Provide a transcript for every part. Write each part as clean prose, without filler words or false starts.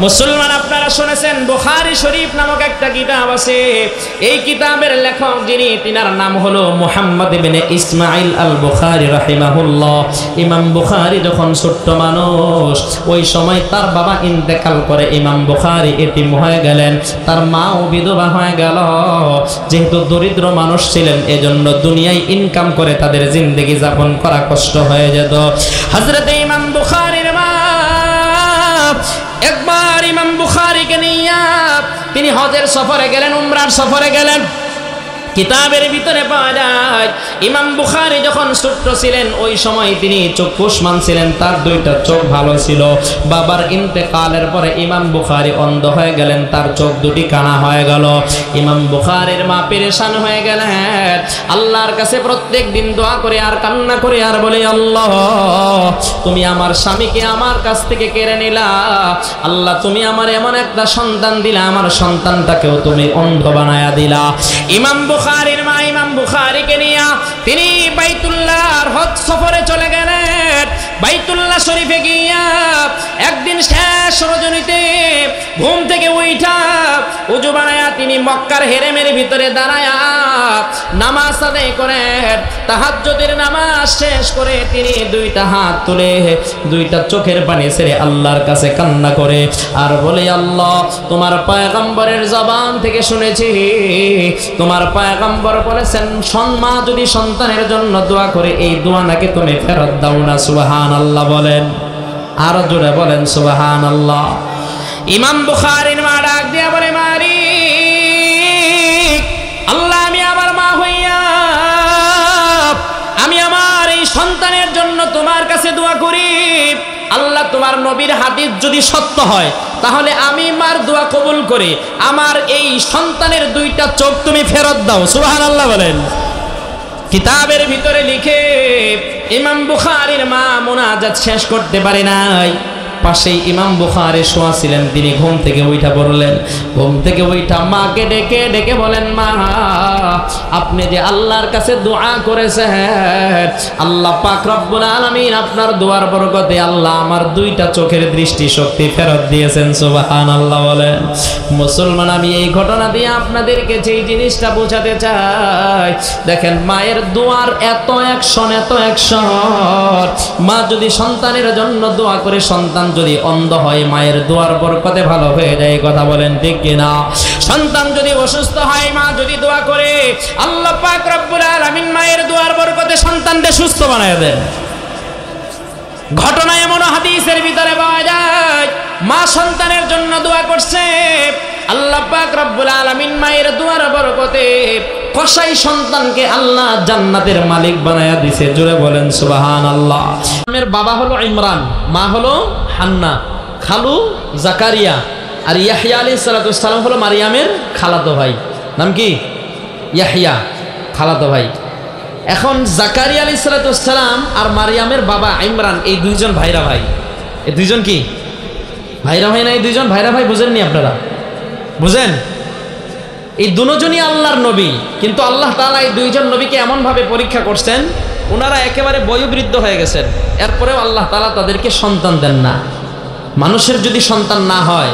মুসলমান আপনারা শুনেছেন বুখারী শরীফ নামক একটা কিতাব আছে। এই কিতাবের লেখক যিনি, তিনার নাম হলো মুহাম্মদ ইবনে ইসমাইল আল বুখারী রাহিমাহুল্লাহ। ইমাম বুখারী যখন ছোট্ট মানুষ, ওই সময় তার বাবা ইন্তেকাল করে, ইমাম বুখারী এতিম হয়ে গেলেন, তার মাও বিধবা হয়ে গেল। যেহেতু দরিদ্র মানুষ ছিলেন, এজন্য দুনিয়ায় ইনকাম করে তাদের জিন্দেগি যাপন করা কষ্ট হয়ে যেত। হযরত ইমাম বুখারীর মা একবার ইমাম বুখারীকে নিয়ে তিনি হজের সফরে গেলেন, উমরার সফরে গেলেন। কিতাবের ভিতরে পাওয়া যায় ইমাম বুখারী যখন ছোট্ট ছিলেন, ওই সময় তিনি চক্ষুষ্মান ছিলেন, তার দুইটা চোখ ভালো ছিল। বাবার ইন্তেকালের পরে ইমাম বুখারী অন্ধ হয়ে গেলেন, তার চোখ দুটি কানা হয়ে গেল। ইমাম বুখারীর মা পেরেশান হয়ে গেলেন, আল্লাহর কাছে প্রত্যেক দিন দোয়া করে আর কান্না করে আর বলে, আল্লাহ তুমি আমার স্বামীকে আমার কাছ থেকে কেড়ে নিলা, আল্লাহ তুমি আমার এমন একটা সন্তান দিলা, আমার সন্তানটাকেও তুমি অন্ধ বানায়া দিলা। ইমাম বুখারীর মা ইমাম বুখারীকে নিয়ে তিনি বাইতুল্লাহর হজ সফরে চলে গেলেন। বাইতুল্লাহ শরীফে গিয়া একদিন শেষ রজনীতে ঘুম থেকে উঠা ওযু বানায়া তিনি মক্কার হেরেমের ভিতরে দাঁড়ায়া নামাজ আদায় করেন। তাহাজ্জুদের নামাজ শেষ করে তিনি দুইটা হাত তুলে দুইটা চোখের পানি ছেড়ে আল্লাহর কাছে কান্না করে আর বলে, আল্লাহ তোমার পয়গম্বরের জবান থেকে শুনেছি, তোমার পয়গম্বর বলেছেন মা যদি সন্তানের জন্য দোয়া করে এই দোয়া নাকি তুমি ফেরত দাও না। সুবহানাল্লাহ বলেন, আর জোরে বলেন সুবহানাল্লাহ। ইমাম বুখারীর মা ডাক দিয়া বলে, মালিক আল্লাহ, আমি আমার মা হইয়া আমি আমার এই সন্তানের জন্য তোমার কাছে দোয়া করি, আল্লাহ তোমার নবীর হাদিস যদি সত্য হয় তাহলে আমি মার দোয়া কবুল করে আমার এই সন্তানের দুইটা চোখ তুমি ফেরত দাও। সুবহানাল্লাহ বলেন। কিতাবের ভিতরে লিখে ইমাম বুখারীর মা মুনাজাত শেষ করতে পারে নাই, পাশেই ইমাম বুখারী শোয়া ছিলেন, তিনি ঘুম থেকে উঠা পড়লেন। ঘুম থেকে উঠা মাকে ডেকে ডেকে বলেন, মা আপনি যে আল্লাহর কাছে দোয়া করেছেন, আল্লাহ পাক রব্বুল আলামিন আপনার দোয়ার বরকতে আল্লাহ আমার দুইটা চোখের দৃষ্টি শক্তি ফেরত দিয়েছেন। সুবহানাল্লাহ বলেন। মুসলমান, আমি এই ঘটনা দিয়ে আপনাদেরকে যেই জিনিসটা বোঝাতে চাই, দেখেন মায়ের দোয়ার এত অ্যাকশন, এত অ্যাকশন। মা যদি সন্তানের জন্য দোয়া করে, সন্তান যদি অন্ধ হয় মায়ের দোয়ার বরকতে ভালো হয়ে যায়। কথা বলেন ঠিক কিনা? সন্তান যদি অসুস্থ হয়, মা যদি দোয়া করে, আল্লাহ পাক রব্বুল আলামিন মায়ের দোয়ার বরকতে সন্তানকে সুস্থ বানায় দেন। ঘটনা এমন হাদিসের ভিতরে পাওয়া যায়, মা সন্তানের জন্য দোয়া করছে, আল্লাহ পাক রব্বুল আলামিন মায়ের দোয়ার বরকতে কসাই সন্তানকে আল্লাহ জান্নাতের মালিক বানায়া দিছে। জোরে বলেন সুবহানাল্লাহ। আমার বাবা হলো ইমরান, মা হলো হান্না, খালু জাকারিয়া, আর ইয়াহইয়া আলাইহিস সালাম হলো মারিয়ামের খালাতো ভাই। নাম কি? ইয়াহইয়া, খালাতো ভাই। এখন জাকারিয়া আলাইহিস সালাম আর মারিয়ামের বাবা ইমরান, এই দুইজন ভাইরা ভাই। এই দুইজন কি ভাইরা ভাই না? এই দুইজন ভাইরা ভাই বুঝেননি আপনারা? বুঝেন? এই দুজনই আল্লাহর নবী, কিন্তু আল্লাহ তাআলা এই দুইজন নবীকে এমনভাবে পরীক্ষা করছেন, ওনারা একেবারে বয়োবৃদ্ধ হয়ে গেছেন, এরপরেও আল্লাহ তাআলা তাদেরকে সন্তান দেন না। মানুষের যদি সন্তান না হয়,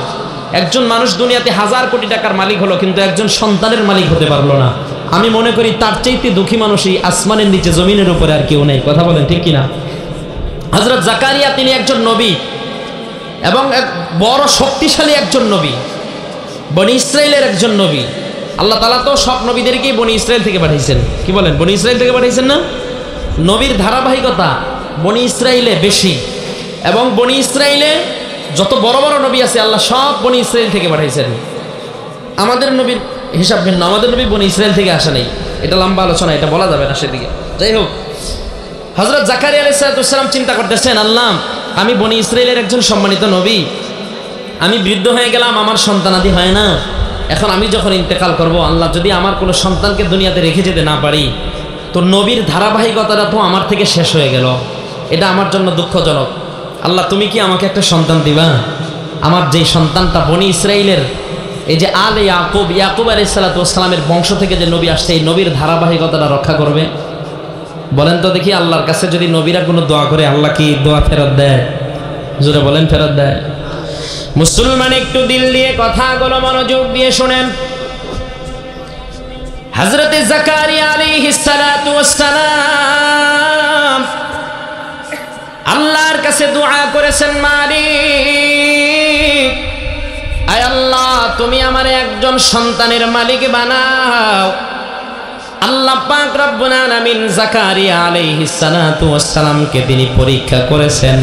একজন মানুষ দুনিয়াতে হাজার কোটি টাকার মালিক হলো, কিন্তু একজন সন্তানের মালিক হতে পারলো না। আমি মনে করি তার চাইতে দুঃখী মানুষই আসমানের নিচে জমিনের উপরে আর কেউ নেই। কথা বলেন ঠিক কিনা? হযরত জাকারিয়া তিনি একজন নবী এবং এক বড় শক্তিশালী একজন নবী, বনি ইসরাইলের একজন নবী। আল্লাহ তাআলা তো সব নবীদেরকেই বনি ইসরাইল থেকে পাঠিয়েছেন। কি বলেন? বনি ইসরাইল থেকে পাঠিয়েছেন না? নবীর ধারাবাহিকতা বনি ইসরাইলে বেশি, এবং বনি ইসরাইলে যত বড় বড় নবী আছে আল্লাহ সব বনি ইসরাইল থেকে পাঠিয়েছেন। আমাদের নবীর হিসাব ভিন্ন, আমাদের নবী বনি ইসরাইল থেকে আসা নেই। এটা লম্বা আলোচনা, এটা বলা যাবে না সেদিকে। যাই হোক, হযরত জাকারিয়া আলাইহিস সালাম চিন্তা করতেছেন, আল্লাহ আমি বনি ইসরাইলের একজন সম্মানিত নবী, আমি বৃদ্ধ হয়ে গেলাম, আমার সন্তানাদি হয় না, এখন আমি যখন ইন্তেকাল করব, আল্লাহ যদি আমার কোনো সন্তানকে দুনিয়াতে রেখে যেতে না পারি, তো নবীর ধারাবাহিকতাটা তো আমার থেকে শেষ হয়ে গেল, এটা আমার জন্য দুঃখজনক। আল্লাহ তুমি কি আমাকে একটা সন্তান দিবা? আমার যেই সন্তানটা বনি ইসরাইলের, এই যে আলে ইয়াকুব, ইয়াকুব আলাইহিস সালামের বংশ থেকে যে নবী আসছে, এই নবীর ধারাবাহিকতাটা রক্ষা করবে। বলেন তো দেখি, আল্লাহর কাছে যদি নবীরা কোনো দোয়া করে, আল্লাহ কি দোয়া ফেরত দেয়? জোরে বলেন, ফেরত দেয়? মুসলমান একটু দিল দিয়ে কথাগুলো মনোযোগ দিয়ে শুনেন। হযরত জাকারিয়া আলাইহিস সালাতু ওয়াস সালাম আল্লাহর কাছে দোয়া করেছেন, মালিক, আয় আল্লাহ, তুমি আমারে একজন সন্তানের মালিক বানাও। আল্লাহ পাক রব্বুল আলামিন জাকারিয়া আলাইহিস সালাতু ওয়াস সালামকে তিনি পরীক্ষা করেছেন।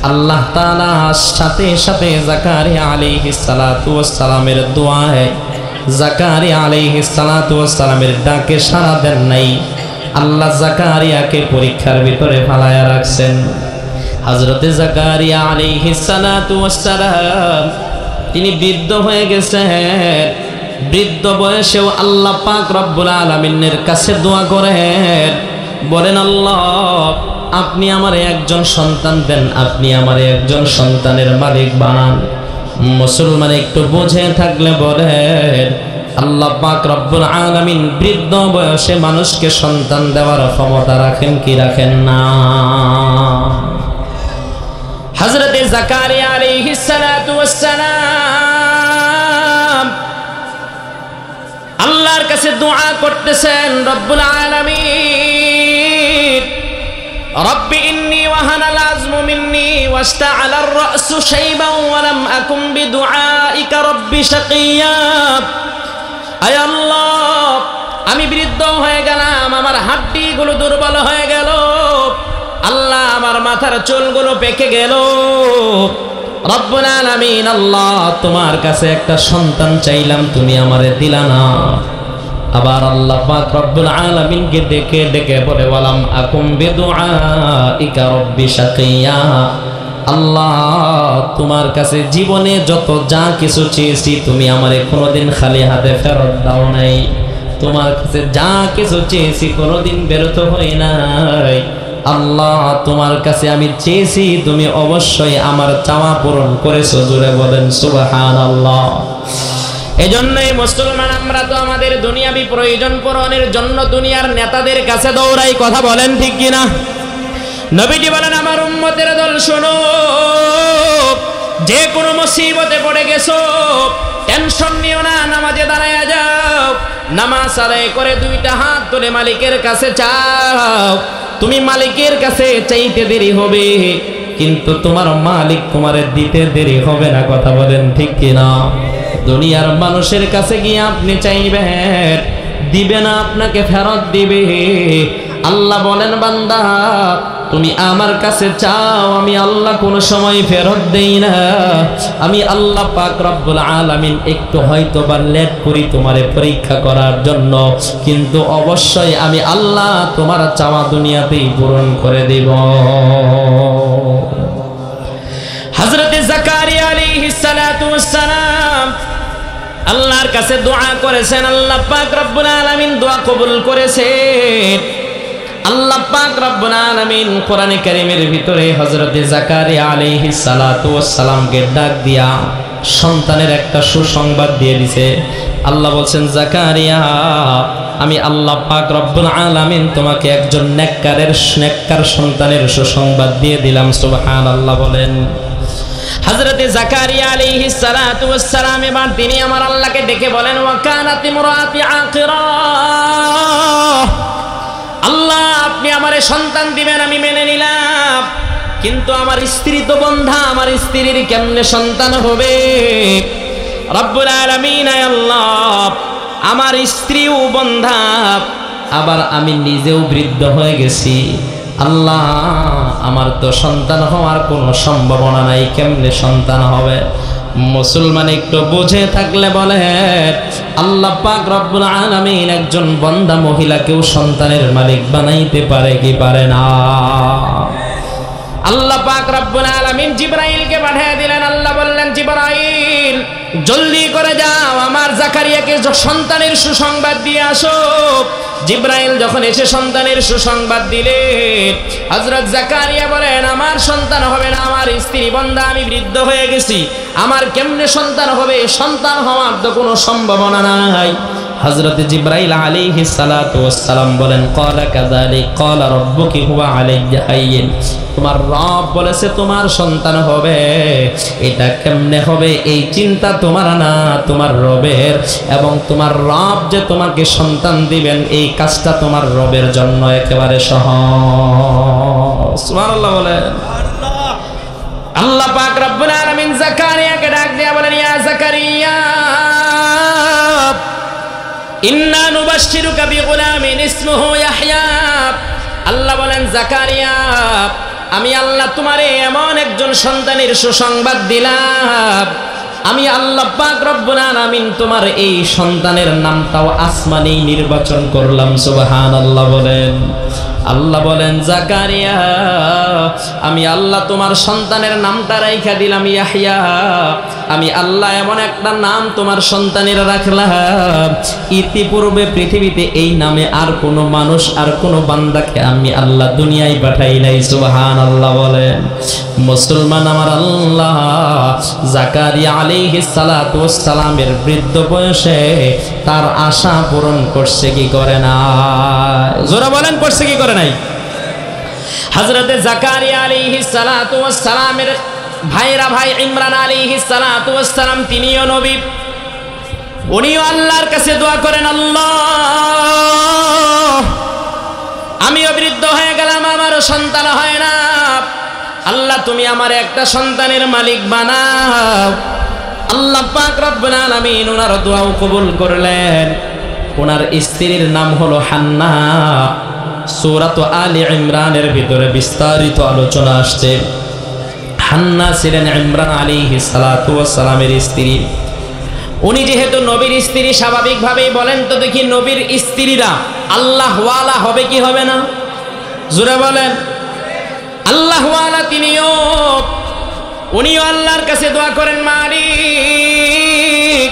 আল্লাহ তাআলা সাথে সাথে জাকারিয়া আলাইহিস সালাতু ওয়াস সালামের দোয়ায়, জাকারিয়া আলাইহিস সালাতু ওয়াস সালামের ডাকে সাড়া দেন নাই। আল্লাহ জাকারিয়াকে পরীক্ষার ভিতরে ফালায়া রাখছেন। হযরতে জাকারিয়া আলাইহিস সালাতু ওয়াস সালাম তিনি বৃদ্ধ হয়ে গেছেন। বৃদ্ধ বয়সেও আল্লাহ পাক রব্বুল আলামিনের কাছে দোয়া করেন, বলেন, আল্লাহ, আপনি আমারে একজন সন্তান দেন, আপনি আমারে একজন সন্তানের মালিক বানান। মুসলমান একটু বুঝে থাকলে বলেন, আল্লাহ পাক রব্বুল আলামিন বৃদ্ধ বয়সে মানুষকে সন্তান দেওয়ার ক্ষমতা রাখেন কি রাখেন না? হযরতে জাকারিয়া আলাইহিস সালাতু ওয়াস সালাম আল্লাহর কাছে দোয়া করতেছেন, রব্বুল আলামিন, রব্বি ইন্নী ওয়াহানাল আযমু মিন্নী ওয়াস্তাআলার রাসু শাইবান ওয়া লাম আকুম বিদুআইকা রব্বি শাকিয়্যা। আয় আল্লাহ, আমি বৃদ্ধ হয়ে গেলাম, আমার হাড্ডিগুলো দুর্বল হয়ে গেল, আল্লাহ আমার মাথার চুলগুলো পেকে গেল। রব্বুল আলামিন, আল্লাহ, তোমার কাছে একটা সন্তান চাইলাম, তুমি আমারে দিলা না। আবার আল্লাহ পাক রব্বুল আলামিনকে ডেকে ডেকে বলে, ওয়ালাম আকুম বিদুআইকা রব্বি শাকিয়্যা। আল্লাহ, তোমার কাছে জীবনে যত যা কিছু চেয়েছি তুমি আমারে কোনোদিন খালি হাতে ফেরত দাও নাই। তোমার কাছে যা কিছু চেয়েছি কোনোদিন ব্যর্থ হই নাই। আল্লাহ, তোমার কাছে আমি চেয়েছি, তুমি অবশ্যই আমার চাওয়া পূরণ করেছো। জোরে বলেন সুবহানাল্লাহ। এজন্যই মুসলমান আমরা তো আমাদের দুনিয়াবি প্রয়োজন পূরণের জন্য দুনিয়ার নেতাদের কাছে দৌড়াই, কথা বলেন ঠিক কিনা? নবীজি বলেন, আমার উম্মতের দল শোনো, যে কোনো মুসিবতে পড়ে গেছো টেনশন নিও না, নামাজে দাঁড়ায়া যাও, নামাজ আদায় করে দুইটা হাত তুলে মালিকের কাছে চাও। তুমি মালিকের কাছে চাইতে দেরি হবে, কিন্তু তোমার মালিক তোমারে দিতে দেরি হবে না, কথা বলেন ঠিক কিনা? দুনিয়ার মানুষের কাছে গিয়ে আপনি চাইবেন, দিবে না, আপনাকে ফেরত দিবে। আল্লাহ বলেন, বান্দা, তুমি আমার কাছে চাও, আমি আল্লাহ কোনো সময় ফেরত দেই না। আমি আল্লাহ পাক রব্বুল আলামিন একটু হয়তো বা লেট করি তোমারে পরীক্ষা করার জন্য, কিন্তু অবশ্যই আমি আল্লাহ তোমার চাওয়া দুনিয়াতেই পূরণ করে দেব। হযরতে জাকারিয়া আলাইহিস সালাতু ওয়াস সালাম আল্লাহর কাছে দোয়া করেছেন, আল্লাহ পাক রব্বুল আলামিন দোয়া কবুল করেছেন। আল্লাহ পাক রব্বুল আলামিন কোরআনে কারীমের ভিতরে হযরতে জাকারিয়া আলাইহিস সালাতু ওয়াস সালামকে ডাক দিয়া সন্তানের একটা সুসংবাদ দিয়ে দিয়েছে। আল্লাহ বলছেন, জাকারিয়া, আমি আল্লাহ পাক রব্বুল আলামিন তোমাকে একজন নেককার সন্তানের সুসংবাদ দিয়ে দিলাম। সুবহানাল্লাহ বলেন। হযরতে জাকারিয়া আলাইহিস সালাতু ওয়াস সালাম এবার তিনি আমার আল্লাহকে ডেকে বলেন, ওয়া কানাত ইমরাতি আকিরা। আল্লাহ, আপনি আমারে সন্তান দিবেন, আমি মেনে নিলাম, কিন্তু আমার স্ত্রী তো বন্ধা, আমার স্ত্রীর কেমনে সন্তান হবে? রব্বুল আলামিন, আল্লাহ, আমার স্ত্রীও বন্ধা, আবার আমি নিজেও বৃদ্ধ হয়ে গেছি। আল্লাহ, আমার তো সন্তান হওয়ার কোনো সম্ভাবনা নাই, কেমনে সন্তান হবে? মুসলমান একটু বুঝে থাকলে বলে, আল্লাহ পাক রব্বুল আলামিন একজন বন্ধা মহিলাকেও সন্তানের মালিক বানাইতে পারে কি পারে না? আল্লাহ পাক রব্বুল আলামিন জিবরাইলকে পাঠিয়ে দিলেন। আল্লাহ বললেন, জিবরাইল, জলদি করে যাও, আমার জাকারিয়াকে সন্তানের সুসংবাদ দিয়ে আসো। জিবরাইল যখন এসে সন্তানের সুসংবাদ দিলেন, হযরত জাকারিয়া বলেন, আমার সন্তান হবে না, আমার স্ত্রী বন্ধা, আমি বৃদ্ধ হয়ে গেছি, আমার কেমনে সন্তান হবে? সন্তান হওয়ার তো কোনো সম্ভাবনা নাই। হযরত জিবরাইল আলাইহিস সালাতু ওয়াস সালাম বলেন ক্বালা কাযালিক ক্বালা রাব্বুকি হুয়া আলাইয়া হাইয়্যিন, তোমার রব বলেছে তোমার সন্তান হবে। এটা কেমনে হবে এই চিন্তা তোমার না, তোমার রবের। এবং তোমার রব যে তোমাকে সন্তান দিবেন এই কাজটা তোমার রবের জন্য একেবারে সহজ। সুবহানাল্লাহ বলেন। আল্লাহ পাক রব্বুল আলামিন জাকারিয়াকে ডাক দিয়ে বলেন, ইয়া জাকারিয়া ইন্না নুবাশশিরুকা বিগুলামিন ইসমুহু ইয়াহইয়া। আল্লাহ বলেন, জাকারিয়া আমি আল্লাহ তোমারে এমন একজন সন্তানের সুসংবাদ দিলাম। আমি আল্লাহ পাক রব্বুল আলামিন তোমার এই সন্তানের নামটাও আসমানেই নির্বাচন করলাম। সুবহানাল্লাহ বলেন। আল্লাহ বলেন, জাকারিয়া আমি আল্লাহ তোমার সন্তানের নামটা রাইখা দিলাম ইয়াহইয়া। আমি আল্লাহ এমন একটা নাম তোমার সন্তানের রাখলাম, ইতিপূর্বে পৃথিবীতে এই নামে আর কোনো মানুষ আর কোনো বান্দাকে আমি আল্লাহ দুনিয়ায় পাঠাই নাই। সুবহানাল্লাহ বলেন। মুসলমান আমার আল্লাহ জাকারিয়া আলাইহিস সালাতু ওয়াস সালামের বৃদ্ধ বয়সে তার আশা পূরণ করছে কি করে না? জোরা বলেন, করছে কি করে নাই? হযরতে জাকারিয়া আলাইহিস সালাতু ওয়াস সালামের ভাইরা ভাই ইমরান আলাইহিস সালাতু ওয়াস সালাম তিনিও নবী। উনিও আল্লাহর কাছে দোয়া করেন, আল্লাহ আমিও বৃদ্ধ হয়ে গেলাম, আমারও সন্তান হয় না। আল্লাহ তুমি আমার একটা সন্তানের মালিক বানাও। আল্লাহ পাক রব্বুল আলামিন ওনার দোয়াও কবুল করলেন। ওনার স্ত্রীর নাম হলো হান্না। সূরাত আলে ইমরানের ভিতরে বিস্তারিত আলোচনা আসছে। হান্না ছিলেন ইমরান আলাইহিস সালাতু ওয়াস সালামের স্ত্রী। উনি যেহেতু নবীর স্ত্রী, স্বাভাবিকভাবেই বলেন তো দেখি নবীর স্ত্রীরা আল্লাহ ওয়ালা হবে কি হবে না? জোরে বলেন। আল্লাহ ওয়ালা উনিও আল্লাহর কাছে দোয়া করেন, মালিক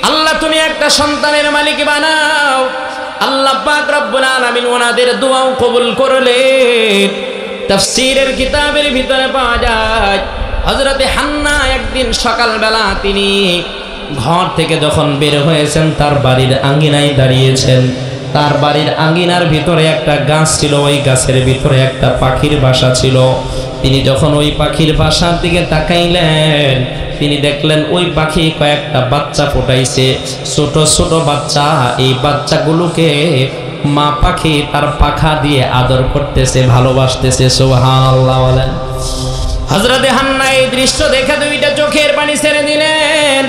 আল্লাহ তুমি একটা সন্তানের মালিক বানাও। আল্লাহ পাক রব্বুল আলামিন ওনাদের দোয়াও কবুল করলেন। তাফসীরের কিতাবের ভিতরে পাওয়া যায় হযরতে হান্না একদিন সকালবেলা তিনি ঘর থেকে যখন বের হয়েছেন তার বাড়ির আঙ্গিনায় দাঁড়িয়েছেন। তার বাড়ির আঙ্গিনার ভিতরে একটা গাছ ছিল, ওই গাছের ভিতরে একটা পাখির বাসা ছিল। তিনি যখন ওই পাখির বাসার দিকে তাকাইলেন তিনি দেখলেন ওই পাখি কয়েকটা বাচ্চা ফোটাইছে, ছোট ছোট বাচ্চা। এই বাচ্চাগুলোকে মা পাখি তার পাখা দিয়ে আদর করতেছে, ভালোবাসতেছে। সুবহানাল্লাহ বলেন। হযরতে হান্না এই দৃশ্য দেখে দুইটা চোখের পানি ছেড়ে দিলেন।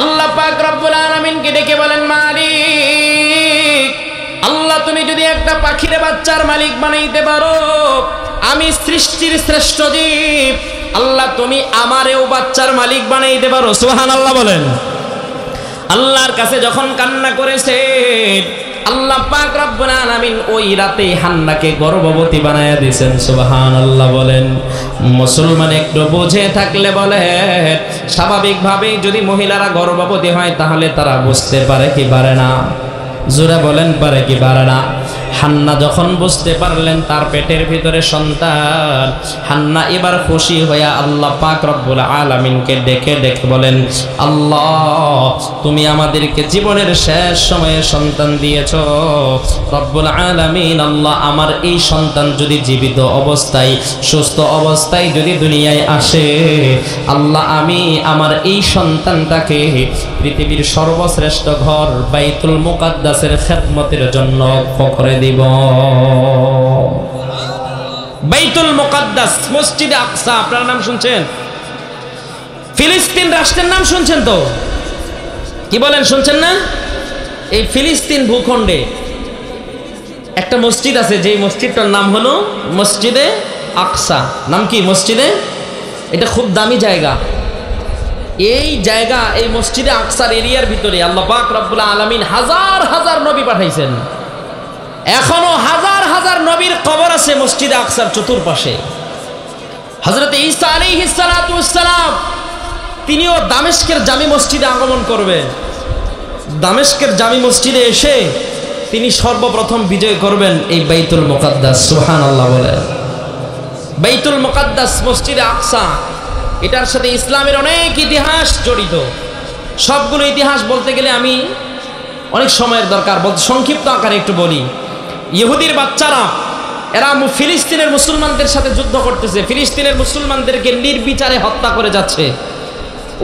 আল্লাহ পাক রব্বুল আলামিনকে ডেকে বলেন, মালিক আল্লাহ তুমি যদি একটা পাখির বাচ্চার মালিক বানাইতে পারো, আমি সৃষ্টির শ্রেষ্ঠ জীব, আল্লাহ তুমি আমারেও বাচ্চার মালিক বানাইতে পারো। সুবহানাল্লাহ বলেন। আল্লাহর কাছে যখন কান্না করেছে আল্লাহ পাক রব্বুল আলামিন ওই রাতে হান্নাকে গর্ভবতী বানায়া দিয়েছেন। সুবহানাল্লাহ বলেন। মুসলমান একটু বুঝে থাকলে বলে, স্বাভাবিকভাবেই যদি মহিলারা গর্ভবতী হয় তাহলে তারা বুঝতে পারে কি পারে না? জোরে বলেন, পারে কি পারে না? হান্না যখন বুঝতে পারলেন তার পেটের ভিতরে সন্তান, হান্না এবার খুশি হইয়া আল্লাহ পাক রব্বুল আলামিনকে ডেকে ডেকে বলেন, আল্লাহ তুমি আমাদেরকে জীবনের শেষ সময়ে সন্তান দিয়েছো। রব্বুল আলামিন আল্লাহ আমার এই সন্তান যদি জীবিত অবস্থায় সুস্থ অবস্থায় যদি দুনিয়ায় আসে, আল্লাহ আমি আমার এই সন্তানটাকে পৃথিবীর সর্বশ্রেষ্ঠ ঘর বাইতুল মুকাদ্দাসের খেদমতের জন্য করে দিব। বাইতুল মুকাদ্দাস, মসজিদে আকসা, আপনার নাম শুনছেন? ফিলিস্তিন রাষ্ট্রের নাম শুনছেন তো? কি বলেন, শুনছেন না? এই ফিলিস্তিন ভূখণ্ডে একটা মসজিদ আছে, যেই মসজিদটার নাম হলো মসজিদে আকসা। নাম কি মসজিদে? এটা খুব দামি জায়গা। এই জায়গা, এই মসজিদে আকসার এরিয়ার ভিতরে আল্লাহ পাক রব্বুল আলামিন হাজার হাজার নবী পাঠাইছেন। এখনো হাজার হাজার নবীর কবর আছে মসজিদে আকসার চতুর্পাশে। হযরত ঈসা আলাইহিস সালাতু ওয়াস সালাম তিনিও দামেস্কের জামি মসজিদে আগমন করবেন। দামেস্কের জামি মসজিদে এসে তিনি সর্বপ্রথম বিজয় করবেন এই বাইতুল মুকাদ্দাস। সুবহানাল্লাহ বলেন। বাইতুল মুকাদ্দাস, মসজিদে আকসা, এটার সাথে ইসলামের অনেক ইতিহাস জড়িত। সবগুলো ইতিহাস বলতে গেলে আমি অনেক সময়ের দরকার, সংক্ষিপ্ত আকারে একটু বলি। ইহুদির বাচ্চারা এরা ফিলিস্তিনের মুসলমানদের সাথে যুদ্ধ করতেছে, ফিলিস্তিনের মুসলমানদেরকে নির্বিচারে হত্যা করে যাচ্ছে।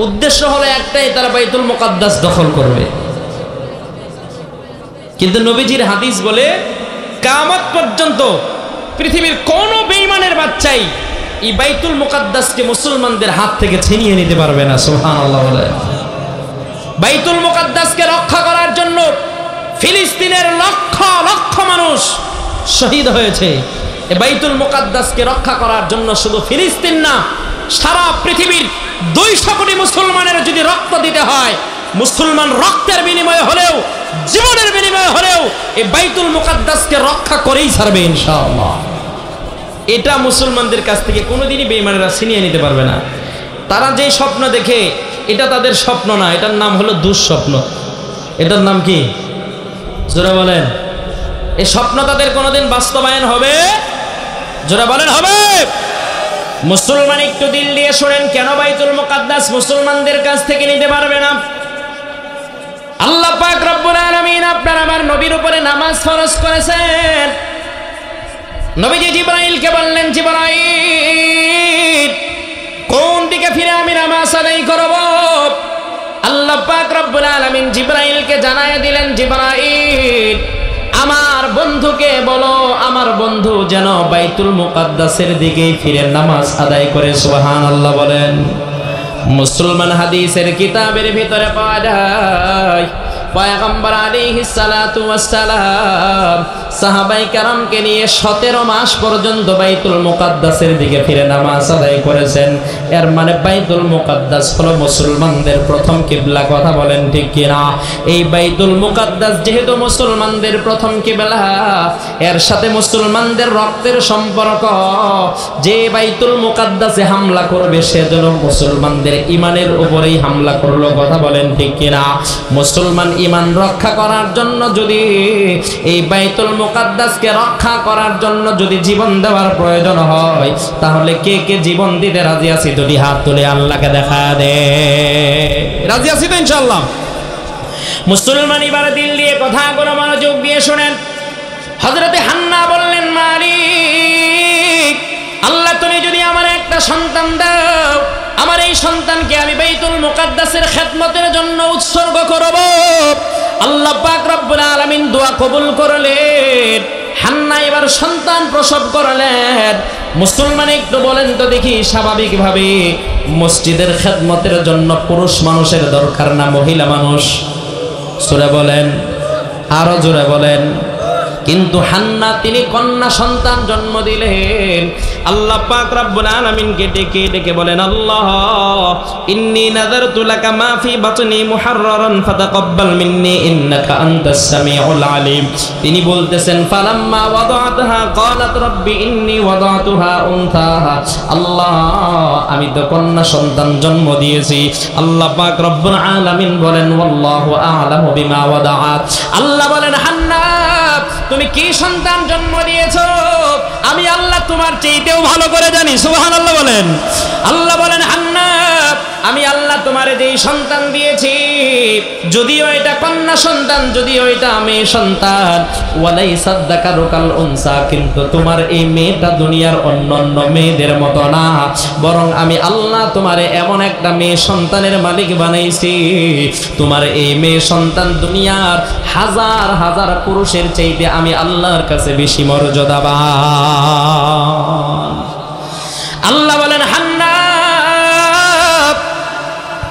উদ্দেশ্য হলো একটাই, তারা বাইতুল মুকাদ্দাস দখল করবে। কিন্তু নবীজির হাদিস বলে কিয়ামত পর্যন্ত পৃথিবীর কোন বেঈমানের বাচ্চাই এই বাইতুল মুকাদ্দাসকে মুসলমানদের হাত থেকে ছিনিয়ে নিতে পারবে না। সুবহানাল্লাহ বলে। বাইতুল মুকাদ্দাসকে রক্ষা করার জন্য ফিলিস্তিনের লক্ষ লক্ষ মানুষ শহীদ হয়েছে। এই বাইতুল মুকাদ্দাসকে রক্ষা করার জন্য শুধু ফিলিস্তিন না, সারা পৃথিবীর 200 কোটি মুসলমানের যদি রক্ত দিতে হয়, মুসলমান রক্তের বিনিময়ে হলেও, জীবনের বিনিময়ে হলেও এই বাইতুল মুকাদ্দাসকে রক্ষা করেই ছাড়বে ইনশাআল্লাহ। এটা মুসলমানদের কাছ থেকে কোনোদিনই বেঈমানেরা ছিনিয়ে নিতে পারবে না। তারা যে স্বপ্ন দেখে, এটা তাদের স্বপ্ন না, এটার নাম হলো দুঃস্বপ্ন। এটার নাম কি? জোরে বলেন। এই স্বপ্ন তাদের কোনোদিন বাস্তবায়ন হবে? জোরে বলেন, হবে? মুসলমান একটু দিল দিয়ে শোনেন, কেন বাইতুল মুকাদ্দাস মুসলমানদের কাছ থেকে নিতে পারবে না? আল্লাহ পাক রব্বুল আলামিন আপনার আমার নবীর উপরে নামাজ ফরজ করেছেন। নবীজি জিবরাইলকে বললেন, জিবরাইল কোন দিকে ফিরে আমি নামাজ আদায় করব? আল্লাহ পাক রব্বুল আলামিন জিবরাইলকে জানায় দিলেন, জিবরাইল আমার বন্ধুকে বলো, আমার বন্ধু যেন বাইতুল মুকাদ্দাসের দিকে ফিরে নামাজ আদায় করে। সুবহানাল্লাহ বলেন। মুসলমান হাদিসের কিতাবের ভিতরে পাওয়া যায়, পয়গম্বর আলাইহিস সালাতু ওয়াস সালাম সাহাবায়ে কেরামকে নিয়ে 17 মাস পর্যন্ত বাইতুল মুকাদ্দাসের দিকে ফিরে নামাজ আদায় করেছেন। এর মানে বাইতুল মুকাদ্দাস হলো মুসলমানদের প্রথম কিবলা। কথা বলেন ঠিক কিনা? এই বাইতুল মুকাদ্দাস যেহেতু মুসলমানদের প্রথম কিবলা, এর সাথে মুসলমানদের রক্তের সম্পর্ক। যে বাইতুল মুকাদ্দাসে হামলা করবে সেজন্য মুসলমানদের ঈমানের উপরেই হামলা করলো। কথা বলেন ঠিক কিনা? মুসলমান ঈমান রক্ষা করার জন্য যদি এই বাইতুল মুকাদ্দাসকে রক্ষা করার জন্য যদি জীবন দেওয়ার প্রয়োজন হয়, তাহলে কে কে জীবন দিতে রাজি আছি? দুটি হাত তুলে আল্লাহকে দেখা দে। রাজি আছি তো ইনশাআল্লাহ? মুসলমান এবারে দিল দিয়ে কথাগুলো মনোযোগ দিয়ে শুনেন। হযরতে হান্না বললেন, মালিক আল্লাহ তুমি যদি আমার একটা সন্তান দাও, আমার এই সন্তানকে আমি বাইতুল মুকাদ্দাসের খেদমতের জন্য উৎসর্গ করব। আল্লাহ পাক রব্বুল আলামিন দোয়া কবুল করলেন। হান্না এবার সন্তান প্রসব করলেন। মুসলমান একটু বলেন তো দেখি, স্বাভাবিকভাবে মসজিদের খেদমতের জন্য পুরুষ মানুষের দরকার না মহিলা মানুষ? জোরে বলেন, আরো জোরে বলেন। কিন্তু হান্না তিনি কন্যা সন্তান জন্ম দিলেন। আল্লাহ পাক রব্বুল আলামিনকে ডেকে ডেকে বলেন, আল্লাহ ইন্নী নাযারতু লাকা মা ফি বাতনি মুহাররারান ফাতাকাব্বাল মিন্নী ইন্নাকা আনতাস সামিউল আলিম। তিনি বলতেছেন, ফালাম্মা ওয়াদাআতহা ক্বালাত রাব্বি ইন্নী ওয়াদাতুহা উনসা। আল্লাহ আমি তো কন্যা সন্তান জন্ম দিয়েছি। আল্লাহ পাক রব্বুল আলামিন বলেন, ওয়াল্লাহু আ'লামু বিমা ওয়াদাআত। আল্লাহ বলেন, হান্না তুমি কি সন্তান জন্ম দিয়েছো আমি আল্লাহ তোমার চাইতেও ভালো করে জানি। সুবহানাল্লাহ বলেন। আল্লাহ বলেন, হান্না আমি আল্লাহ তোমার যেই সন্তান দিয়েছি, যদিও এটা কন্যা সন্তান, যদিও এটা মেয়ে সন্তান, ওয়ালাইসা যাকারু কাল উনসা, কিন্তু তোমার এই মেয়েটা দুনিয়ার অন্যান্য মেয়েদের মতো না, বরং আমি আল্লাহ তোমারে এমন একটা মেয়ে সন্তানের মালিক বানাইছি, তোমার এই মেয়ে সন্তান দুনিয়ার হাজার হাজার পুরুষের চাইতে আমি আল্লাহর কাছে বেশি মর্যাদাবান। আল্লাহ বলেন, হান্না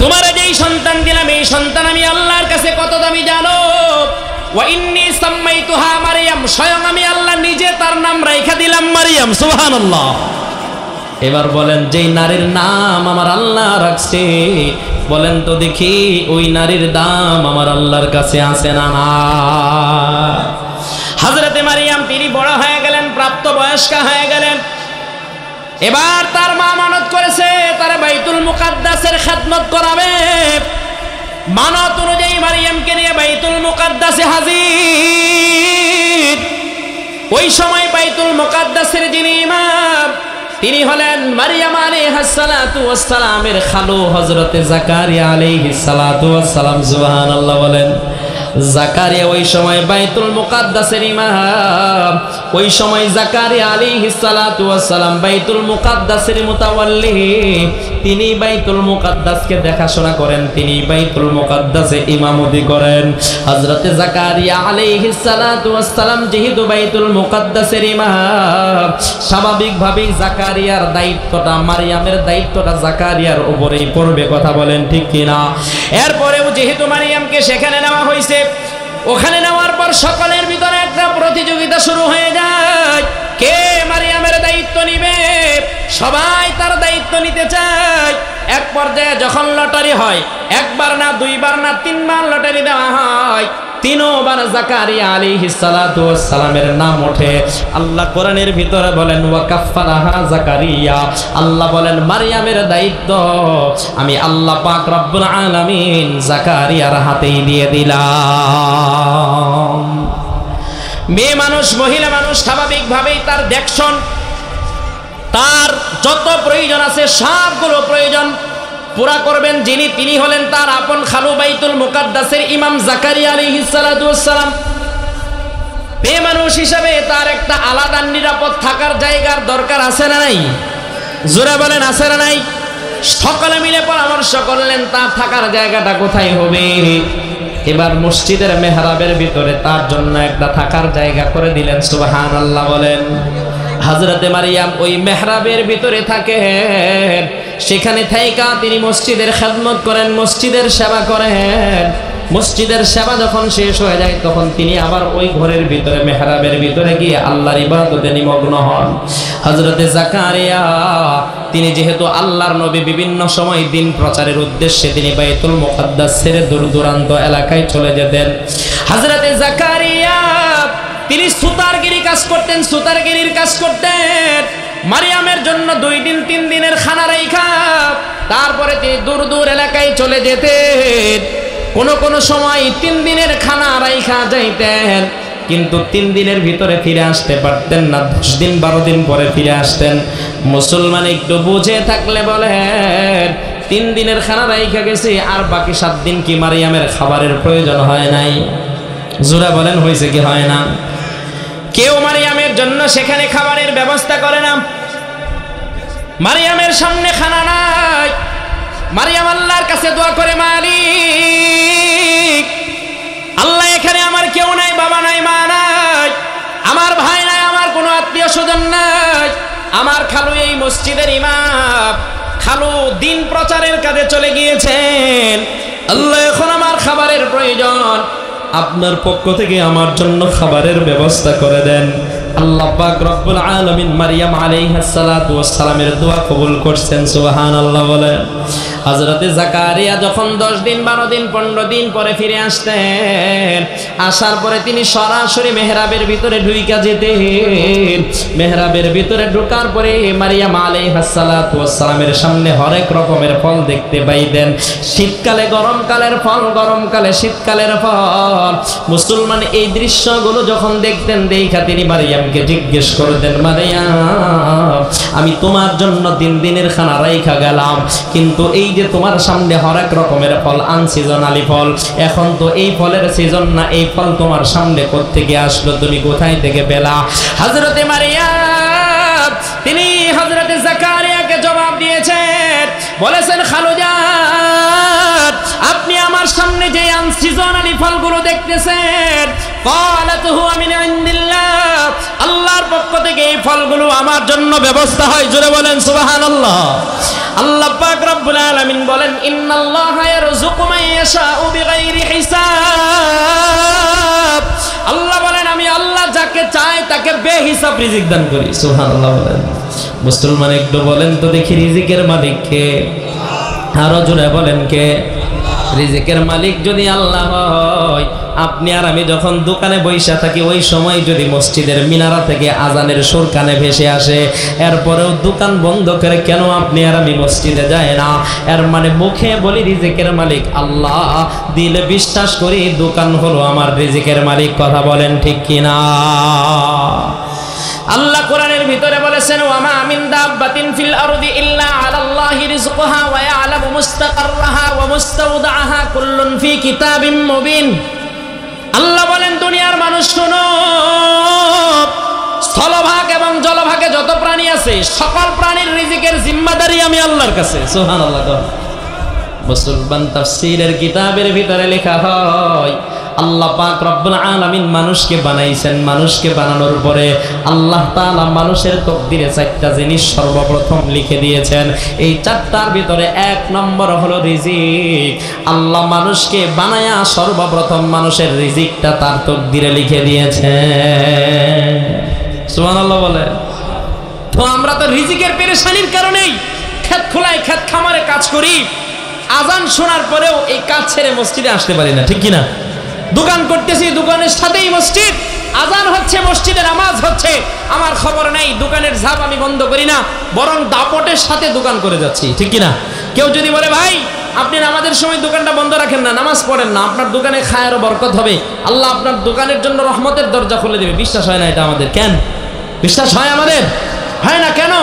তোমার যেই সন্তান দিলাম এই সন্তান আমি আল্লাহর কাছে কত দামি জানো? ওয়া ইন্নী সাম্মাইতুহা মারইয়াম, স্বয়ং আমি আল্লাহ নিজে তার নাম রাইখা দিলাম মারইয়াম। সুবহানাল্লাহ। এবার বলেন, যেই নারীর নাম আমার আল্লাহ রাখছে, বলেন তো দেখি ওই নারীর দাম আমার আল্লাহর কাছে আছে না? না। হযরতে মারইয়াম তিনি বড় হয়ে গেলেন, প্রাপ্ত বয়স্কা হয়ে গেলেন। এবার তার মা মানত করেছে তার বাইতুল মুকাদ্দাসের খেদমত করাবে। মানত অনুযায়ী মারইয়ামকে নিয়ে বাইতুল মুকাদ্দাসে হাজির। ওই সময় বাইতুল মুকাদ্দাসের যিনি ইমাম তিনি হলেন মারইয়াম আলাইহিস সালাতু ওয়াস সালামের খালু হযরতে জাকারিয়া আলাইহিস সালাতু ওয়াস সালাম। সুবহানাল্লাহ বলেন। জাকারিয়া ওই সময় বাইতুল মুকাদ্দাসের ইমাম, ওই সময় জাকারিয়া আলাইহিস সালাতু ওয়াস সালাম বাইতুল মুকাদ্দাসের মুতাওয়াল্লি, তিনি বাইতুল মুকাদ্দাসকে দেখাশোনা করেন, তিনি বাইতুল মুকাদ্দাসে ইমামতি করেন। হযরতে জাকারিয়া আলাইহিস সালাতু ওয়াস সালাম যেহেতু বাইতুল মুকাদ্দাসের ইমাম, স্বাভাবিকভাবেই জাকারিয়ার দায়িত্বটা, মারিয়ামের দায়িত্বটা জাকারিয়ার উপরেই পড়বে। কথা বলেন ঠিক কিনা? এরপরেও যেহেতু মারিয়ামকে সেখানে নেওয়া হয়েছে, ওখানে নেওয়ার পর সকলের ভিতরে একটা প্রতিযোগিতা শুরু হয়ে যায়, কে মারিয়ামের দায়িত্ব নিবে। সবাই তার দায়িত্ব নিতে চায়। এক পর্যায়ে যখন লটারি হয়, একবার না, দুইবার না, তিনবার লটারি দেওয়া হয়, তিনবার জাকারিয়া আলাইহিস সালাতু ওয়াস সালামের নাম ওঠে। আল্লাহ কোরআনের ভিতরে বলেন ওয়া কাফফারাহা জাকারিয়া, আল্লাহ বলেন মারিয়ামের দায়িত্ব আমি আল্লাহ পাক রব্বুল আলামিন জাকারিয়ার হাতেই দিয়ে দিলাম। মেয়ে মানুষ, মহিলা মানুষ স্বাভাবিকভাবেই তার দেখশন, তার যত প্রয়োজন আছে সবগুলো প্রয়োজন পুরা করবেন যিনি, তিনি হলেন তার আপন খালু বাইতুল মুকাদ্দাসের ইমাম জাকারিয়া আলাইহিস সালাতু ওয়াস সালাম। মেয়ে মানুষ হিসাবে তার একটা আলাদা নিরাপদ থাকার জায়গার দরকার আছে না নাই? জোরে বলেন আছে না নাই? সকলে মিলে পরামর্শ করলেন তার থাকার জায়গাটা কোথায় হবে। এবার মসজিদের মেহরাবের ভিতরে তার জন্য একটা থাকার জায়গা করে দিলেন। সুবহানাল্লাহ বলেন। হযরতে মারিয়াম ওই মেহরাবের ভিতরে থাকেন, সেখানে থাইকা তিনি মসজিদের খেদমত করেন, মসজিদের সেবা করেন। মসজিদের সেবা যখন শেষ হয়ে যায় তখন তিনি আবার ওই ঘরের ভিতরে, মেহরাবের ভিতরে গিয়ে আল্লাহর ইবাদতে নিমগ্ন হন। হযরতে জাকারিয়া তিনি যেহেতু আল্লাহর নবী, বিভিন্ন সময় দিন প্রচারের উদ্দেশ্যে তিনি বাইতুল মুকাদ্দাস ছেড়ে দূর দূরান্ত এলাকায় চলে যেতেন। হযরতে জাকারিয়া তিনি সুতারগিরি কাজ করতেন, সুতারগিরির কাজ করতেন। মারিয়ামের জন্য 2 দিন 3 দিনের খানা রাইখা তারপরে তিনি দূর দূর এলাকায় চলে যেতেন। কোন সময় 3 দিনের খানা রাইখা যাইতেন, কিন্তু 3 দিনের ভিতরে ফিরে আসতে পারতেন না, 10 দিন 12 দিন পরে ফিরে আসতেন। মুসলমান একটু বুঝে থাকলে বলেন 3 দিনের খানা রাইখা গেছে, আর বাকি 7 দিন কি মারিয়ামের খাবারের প্রয়োজন হয় নাই? জোরা বলেন হয়েছে কি হয় না? কেউ মারিয়ামের জন্য সেখানে খাবারের ব্যবস্থা করে না। মারিয়ামের সামনে খানা নাই। মারিয়াম আল্লাহর কাছে দোয়া করে, মালিক আল্লাহ, এখানে আমার কেউ নাই, বাবা নাই, মা নাই, আমার ভাই নাই, আমার কোনো আত্মীয় স্বজন নাই, আমার খালু এই মসজিদের ইমাম, খালু দিন প্রচারের কাজে চলে গিয়েছেন। আল্লাহ এখন আমার খাবারের প্রয়োজন, আপনার পক্ষ থেকে আমার জন্য খাবারের ব্যবস্থা করে দেন। আল্লাহ পাক রব্বুল আলামিন মারিয়াম আলাইহিস সালাতু ওয়াস সালামের দোয়া কবুল করছেন। সুবহানাল্লাহ বলেন। হযরতে জাকারিয়া যখন 10 দিন 12 দিন 15 দিন পরে ফিরে আসতেন, আসার পরে তিনি সরাসরি মেহরাবের ভিতরে ঢুইকা যেতেন। মেহরাবের ভিতরে ঢোকার পরে মারিয়াম আলাইহিস সালাতু ওয়াস সালামের সামনে হরেক রকমের ফল দেখতে পাইতেন। শীতকালে গরমকালের ফল, গরমকালে শীতকালের ফল। মুসলমান এই দৃশ্যগুলো যখন দেখতেন, দেখা তিনি মারিয়ামকে জিজ্ঞেস করতেন, মারিয়াম আমি তোমার জন্য 3 দিনের খানা রাইখা গেলাম, কিন্তু এই যে তোমার সামনে হরেক রকমের ফল, আনসিজনালি ফল, এখন তো এই ফলের সিজন না, এই ফল তোমার সামনে কোত্থেকে আসলো, তুমি কোথায় থেকে পেলা? হযরতে মারিয়াম তিনি হযরতে জাকারিয়াকে জবাব দিয়েছেন, বলেছেন খালুজান আপনি আমার সামনে যে আনসিজনালি ফলগুলো দেখতেছেন, ক্বালাত হুয়া মিন ইনদিল্লাহ, আল্লাহর পক্ষ থেকে এই ফলগুলো আমার জন্য ব্যবস্থা হয়। জোরে বলেন সুবহানাল্লাহ। আল্লাহ পাক রব্বুল আলামিন বলেন, ইন্নাল্লাহা ইয়ারযুকু মান ইয়াশাউ বিগাইরি হিসাব। আল্লাহ বলেন আমি আল্লাহ যাকে চাই তাকে বেহিসাব রিজিক দান করি। সুবহানাল্লাহ বলেন। মুসলমান একটু বলেন তো দেখি রিজিকের মালিক কে? আরো জোরে বলেন কে? রিজিকের মালিক যদি আল্লাহ হয়, আপনি আর আমি যখন দোকানে বৈশা থাকি ওই সময় যদি মসজিদের মিনারা থেকে আজানের সুর কানে ভেসে আসে, এরপরেও দোকান বন্ধ করে কেন আপনি আর আমি মসজিদে যায় না? এর মানে মুখে বলি রিজিকের মালিক আল্লাহ, দিলে বিশ্বাস করি দোকান হলো আমার রিজিকের মালিক। কথা বলেন ঠিক কিনা? আল্লাহ কোরআনের ভিতরে বলেছেন, ওয়ামা মিন দাব্বাতিন ফিল আরদি ইল্লা আলাল্লাহি রিজকুহা ওয়া ইয়ালামু মুস্তাকাররাহা ওয়া মুস্তাওদাআহা কুল্লুন ফি কিতাবিম মুবিন। আল্লাহ বলেন দুনিয়ার মানুষ শোনো, স্থলভাগ এবং জলভাগে যত প্রাণী আছে সকল প্রাণীর রিজিকের জিম্মাদারি আমি আল্লাহর কাছে। সুবহানাল্লাহ। মুসলমান তাফসীরের কিতাবের ভিতরে লেখা হয় আল্লাহ পাক রব্বুল আলামিন মানুষকে বানাইছেন, মানুষকে বানানোর পরে আল্লাহ তাআলা মানুষের তকদিরে চারটা জিনিস সর্বপ্রথম লিখে দিয়েছেন। এই চারটার ভিতরে এক নম্বর হলো রিজিক। আল্লাহ মানুষকে বানায়া সর্বপ্রথম মানুষের রিজিকটা তার তকদিরে লিখে দিয়েছেন। সুবহানাল্লাহ বলে। তো আমরা তো রিজিকের পেরেশানির কারণেই ক্ষেত খোলায় ক্ষেত খামারে কাজ করি, আজান শোনার পরেও এই কাজ ছেড়ে মসজিদে আসতে পারি না, ঠিক কিনা? দোকান করতেছি, দোকানের সাথেই মসজিদ, আজান হচ্ছে, মসজিদে নামাজ হচ্ছে, আমার খবর নেই, দোকানের ঝাপ আমি বন্ধ করি না, বরং দাপটের সাথে দোকান করে যাচ্ছি, ঠিক কিনা? কেউ যদি বলে ভাই আপনি নামাজের সময় দোকানটা বন্ধ রাখেন না, নামাজ পড়েন না, আপনার দোকানে খায়ের বরকত হবে, আল্লাহ আপনার দোকানের জন্য রহমতের দরজা খুলে দেবে, বিশ্বাস হয় না এটা আমাদের? কেন বিশ্বাস হয় আমাদের? হয় না কেন?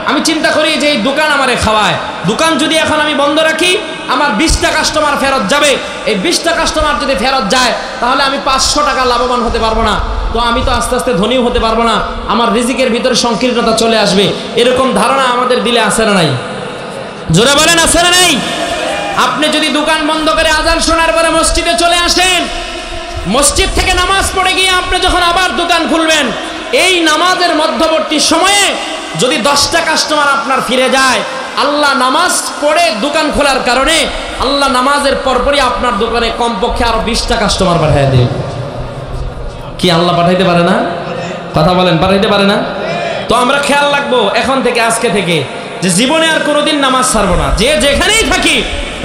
আমি চিন্তা করি যে এই দোকান আমারে খাওয়ায়, দোকান যদি এখন আমি বন্ধ রাখি আমার 20টা কাস্টমার ফেরত যাবে, এই 20টা কাস্টমার যদি ফেরত যায় তাহলে আমি 500 টাকা লাভবান হতে পারবো না, তো আমি তো আস্তে আস্তে ধনীও হতে পারবো না, আমার রিজিকের ভিতরে সংকীর্ণতা চলে আসবে। এরকম ধারণা আমাদের দিলে আছে না নাই? জোরে বলেন আছে না নাই? আপনি যদি দোকান বন্ধ করে আজান শোনার পরে মসজিদে চলে আসেন, মসজিদ থেকে নামাজ পড়ে গিয়ে আপনি যখন আবার দোকান খুলবেন, এই নামাজের মধ্যবর্তী সময়ে যদি 10টা কাস্টমার আপনার ফিরে যায়, আল্লাহ নামাজ পড়ে দোকান খোলার কারণে আল্লাহ নামাজের পরপরই আপনার দোকানে কমপক্ষে আরো 20টা কাস্টমার পাঠিয়ে দেবে। কি আল্লাহ পাঠাইতে পারে না? কথা বলেন, পাঠাইতে পারে না? তো আমরা খেয়াল রাখবো এখন থেকে, আজকে থেকে, যে জীবনে আর কোনোদিন নামাজ ছাড়বো না। যে যেখানেই থাকি,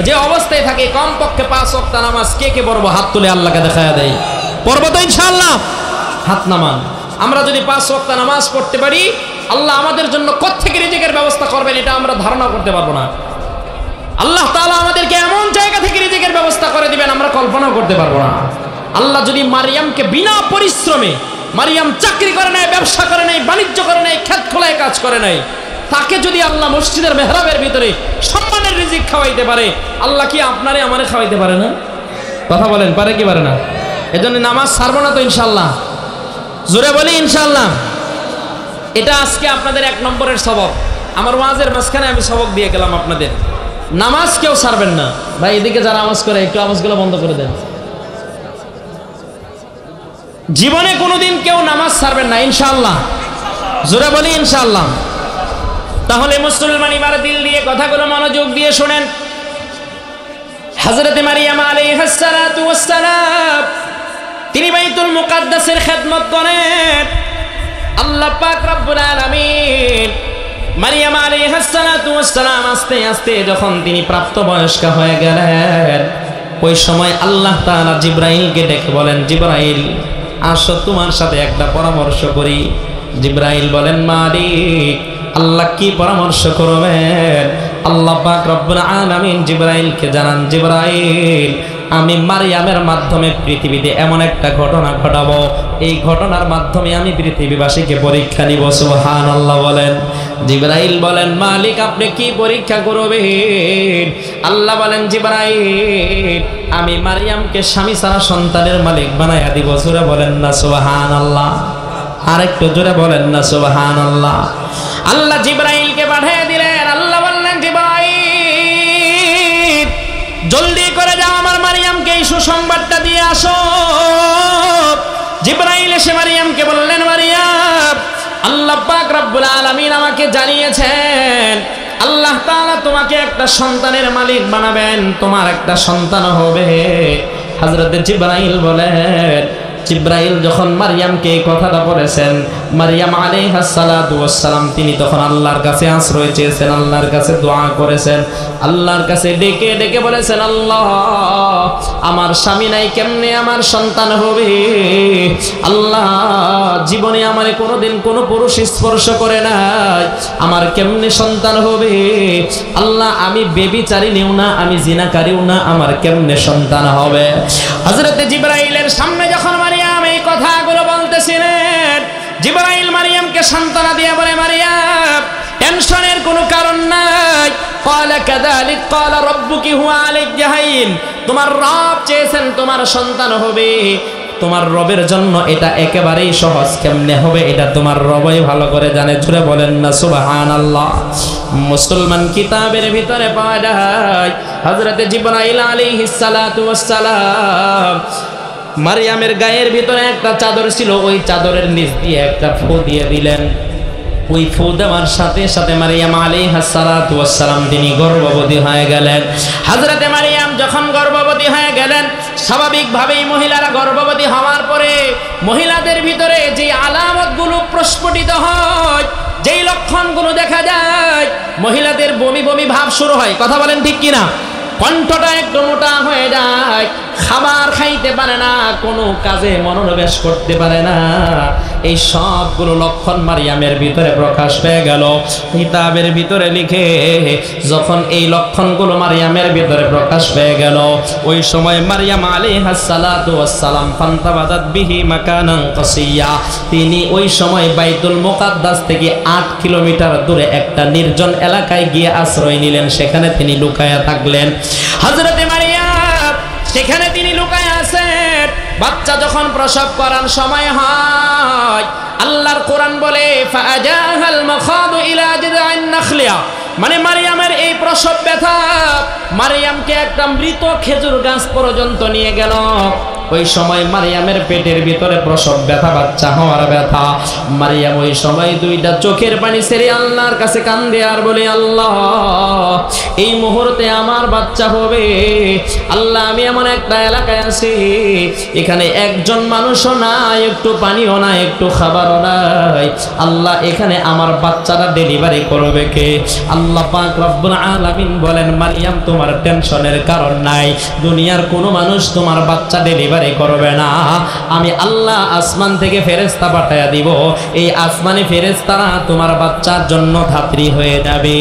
যে অবস্থায় থাকি, কমপক্ষে 5 ওয়াক্ত নামাজ কে কে পড়বো? হাত তুলে আল্লাহকে দেখায়া দেয়। পড়বো তো ইনশাআল্লাহ? হাত নামান। আমরা যদি 5 ওয়াক্ত নামাজ পড়তে পারি, আল্লাহ আমাদের জন্য কোত্থেকে রিজিকের ব্যবস্থা করবেন এটা আমরা ধারণা করতে পারবো না। আল্লাহ তাআলা আমাদেরকে এমন জায়গা থেকে রিজিকের ব্যবস্থা করে দিবেন আমরা কল্পনাও করতে পারবো না। আল্লাহ যদি মারিয়ামকে বিনা পরিশ্রমে, মারিয়াম চাকরি করে নাই, ব্যবসা করে নাই, বাণিজ্য করে নাই, ক্ষেত খোলায় কাজ করে নাই, তাকে যদি আল্লাহ মসজিদের মেহরাবের ভিতরে সম্মানের রিজিক খাওয়াইতে পারে, আল্লাহ কি আপনারে আমারে খাওয়াইতে পারে না? কথা বলেন, পারে কি পারে না? এজন্য নামাজ ছাড়বো না তো ইনশাআল্লাহ। জোরে বলি ইনশাআল্লাহ। এটা আজকে আপনাদের 1 নম্বরের সবক। আমার ওয়াজের মাঝখানে আমি সবক দিয়ে গেলাম আপনাদের, নামাজ কেউ ছাড়বেন না। ভাই এদিকে যারা আওয়াজ করে একটু আওয়াজগুলো বন্ধ করে দেন। জীবনে কোনোদিন কেউ নামাজ ছাড়বেন না ইনশাআল্লাহ। জোরে বলি ইনশাআল্লাহ। তাহলে মুসলমান এবার দিল দিয়ে কথাগুলো মনোযোগ দিয়ে শুনেন। হযরত মারিয়াম আলাইহিস সালাতু ওয়াস সালাম তিনি বাইতুল মুকাদ্দাসের খেদমত করেন। আল্লাহ পাক রব্বুল আলামিন মারিয়াম আলাইহিস সালাতু ওয়াস সালাম আস্তে আস্তে যখন তিনি প্রাপ্তবয়স্কা হয়ে গেলেন, ওই সময় আল্লাহ তাআলা জিবরাইলকে ডেকে বলেন, জিবরাইল আসো তোমার সাথে একটা পরামর্শ করি। জিবরাইল বলেন, মালিক আল্লাহ কি পরামর্শ করবেন? আল্লাহ পাক রব্বুল আলামিন জিবরাইলকে জানান, জিবরাইল আমি মারিয়ামের মাধ্যমে পৃথিবীতে এমন একটা ঘটনা ঘটাবো, এই ঘটনার মাধ্যমে আমি পৃথিবীবাসীকে পরীক্ষা নিব। সুবহানাল্লাহ বলেন। জিবরাইল বলেন, মালিক আপনি কি পরীক্ষা করবেন? আল্লাহ বলেন, জিবরাইল আমি মারিয়ামকে স্বামী ছাড়া সন্তানের মালিক বানাইয়া দিব। জোরে বলেন না সুবহানাল্লাহ। আরেকটু জোরে বলেন না সুবহানাল্লাহ। আল্লাহ জিবরাইলকে পাঠিয়ে দিলেন। আল্লাহ বললেন, জিবরাইল জলদি করে যাও, আমার মারিয়ামকে এই সুসংবাদটা দিয়ে আসো। জিবরাইল এসে মারিয়ামকে বললেন, মারিয়াম আল্লাহ পাক রব্বুল আলামিন আমাকে জানিয়েছেন আল্লাহ তাআলা তোমাকে একটা সন্তানের মালিক বানাবেন, তোমার একটা সন্তান হবে। হযরত জিবরাইল বলেন, জিবরাইল যখন মারিয়ামকে এই কথাটা বলেছেন, মারিয়াম আলাইহিস সালাতু ওয়াস সালাম তিনি তখন আল্লাহর কাছে আশ্রয় চেয়েছেন, আল্লাহর কাছে দোয়া করেছেন, আল্লাহর কাছে ডেকে ডেকে বলেছেন, আল্লাহ আমার স্বামী নাই, কেমনে আমার সন্তান হবে? আল্লাহ জীবনে আমারে কোনোদিন কোনো পুরুষ স্পর্শ করে নাই, আমার কেমনে সন্তান হবে? আল্লাহ আমি বেবিচারিণীও না, আমি জিনাকারীও না, আমার কেমনে সন্তান হবে? হযরত জিবরাইলের সামনে যখন মারিয়াম এই কথাগুলো বলতেছিলেন, জিবরাইল মারিয়ামকে সান্ত্বনা দিয়ে বলে, মারিয়াম টেনশনের কোনো কারণ নাই। ক্বালা কাযালিক ক্বালা রাব্বুকি হুয়া আলাইহি হাইয়্যিন, তোমার রব চেয়েছেন তোমার সন্তান হবে, তোমার রবের জন্য এটা একেবারেই সহজ। কেমনে হবে এটা তোমার রবই ভালো করে জানে। জুড়ে বলেন না সুবহানাল্লাহ। মুসলমান কিতাবের ভিতরে পাওয়া যায় হযরতে জিবরাইল আলাইহিস সালাতু ওয়াস সালাম মারিয়ামের গায়ের ভিতরে একটা চাদর ছিল, ওই চাদরের নিচ দিয়ে একটা ফু দিয়ে দিলেন। ওই ফু দেওয়ার সাথে সাথে মারিয়াম আলাইহিস সালাতু ওয়াস সালাম তিনি গর্ভবতী হয়ে গেলেন। হযরতে মারিয়াম যখন গর্ভবতী হয়ে গেলেন, স্বাভাবিকভাবেই মহিলারা গর্ভবতী হওয়ার পরে মহিলাদের ভিতরে যে আলামতগুলো প্রস্ফুটিত হয়, যেই লক্ষণগুলো দেখা যায়, মহিলাদের বমি বমি ভাব শুরু হয়। কথা বলেন ঠিক কিনা? কণ্ঠটা একটু মোটা হয়ে যায়, খাবার খাইতে পারে না, কোনো কাজে মনোনিবেশ করতে পারে না। এই সবগুলো লক্ষণ মারিয়ামের ভিতরে প্রকাশ পেয়ে গেল। কিতাবের ভিতরে লিখে যখন এই লক্ষণগুলো মারিয়ামের ভিতরে প্রকাশ পেয়ে গেল, ওই সময় মারিয়াম আলাইহাস সালাতু ওয়াস সালাম ফান্তাবাদাত বিহি মাকানান কাসিয়া, তিনি ওই সময় বাইতুল মুকাদ্দাস থেকে 8 কিলোমিটার দূরে একটা নির্জন এলাকায় গিয়ে আশ্রয় নিলেন। সেখানে তিনি লুকায়া থাকলেন। হযরতে মারিয়াম সেখানে তিনি লুকায় আছেন। বাচ্চা যখন প্রসব করার সময় হয়, আল্লাহর কোরআন বলে ফাআজাহাল মাখাদু ইলা জিদআন নাখলিয়া, মানে মারিয়ামের এই প্রসব ব্যথা মারিয়ামকে একটা মৃত খেজুর গাছ পর্যন্ত নিয়ে গেল। ওই সময় মারিয়ামের পেটের ভিতরে প্রসব ব্যথা, বাচ্চা হওয়ার ব্যথা। মারিয়াম ওই সময় দুইটা চোখের পানি ছেড়ে আল্লাহর কাছে কান্দে আর বলে, আল্লাহ এই মুহূর্তে আমার বাচ্চা হবে। আল্লাহ আমি এমন একটা এলাকায় আছি, এখানে একজন মানুষও নাই, একটু পানিও নাই, একটু খাবারও নাই। আল্লাহ এখানে আমার বাচ্চাটা ডেলিভারি করবে কে? আল্লাহ পাক রব্বুল আলামিন বলেন, মারিয়াম তোমার টেনশনের কারণ নাই, দুনিয়ার কোনো মানুষ তোমার বাচ্চা ডেলিভারি করবে না। আমি আল্লাহ আসমান থেকে ফেরেশতা পাঠায়া দিব, এই আসমানি ফেরেশতারা তোমার বাচ্চার জন্য ধাত্রী হয়ে যাবে।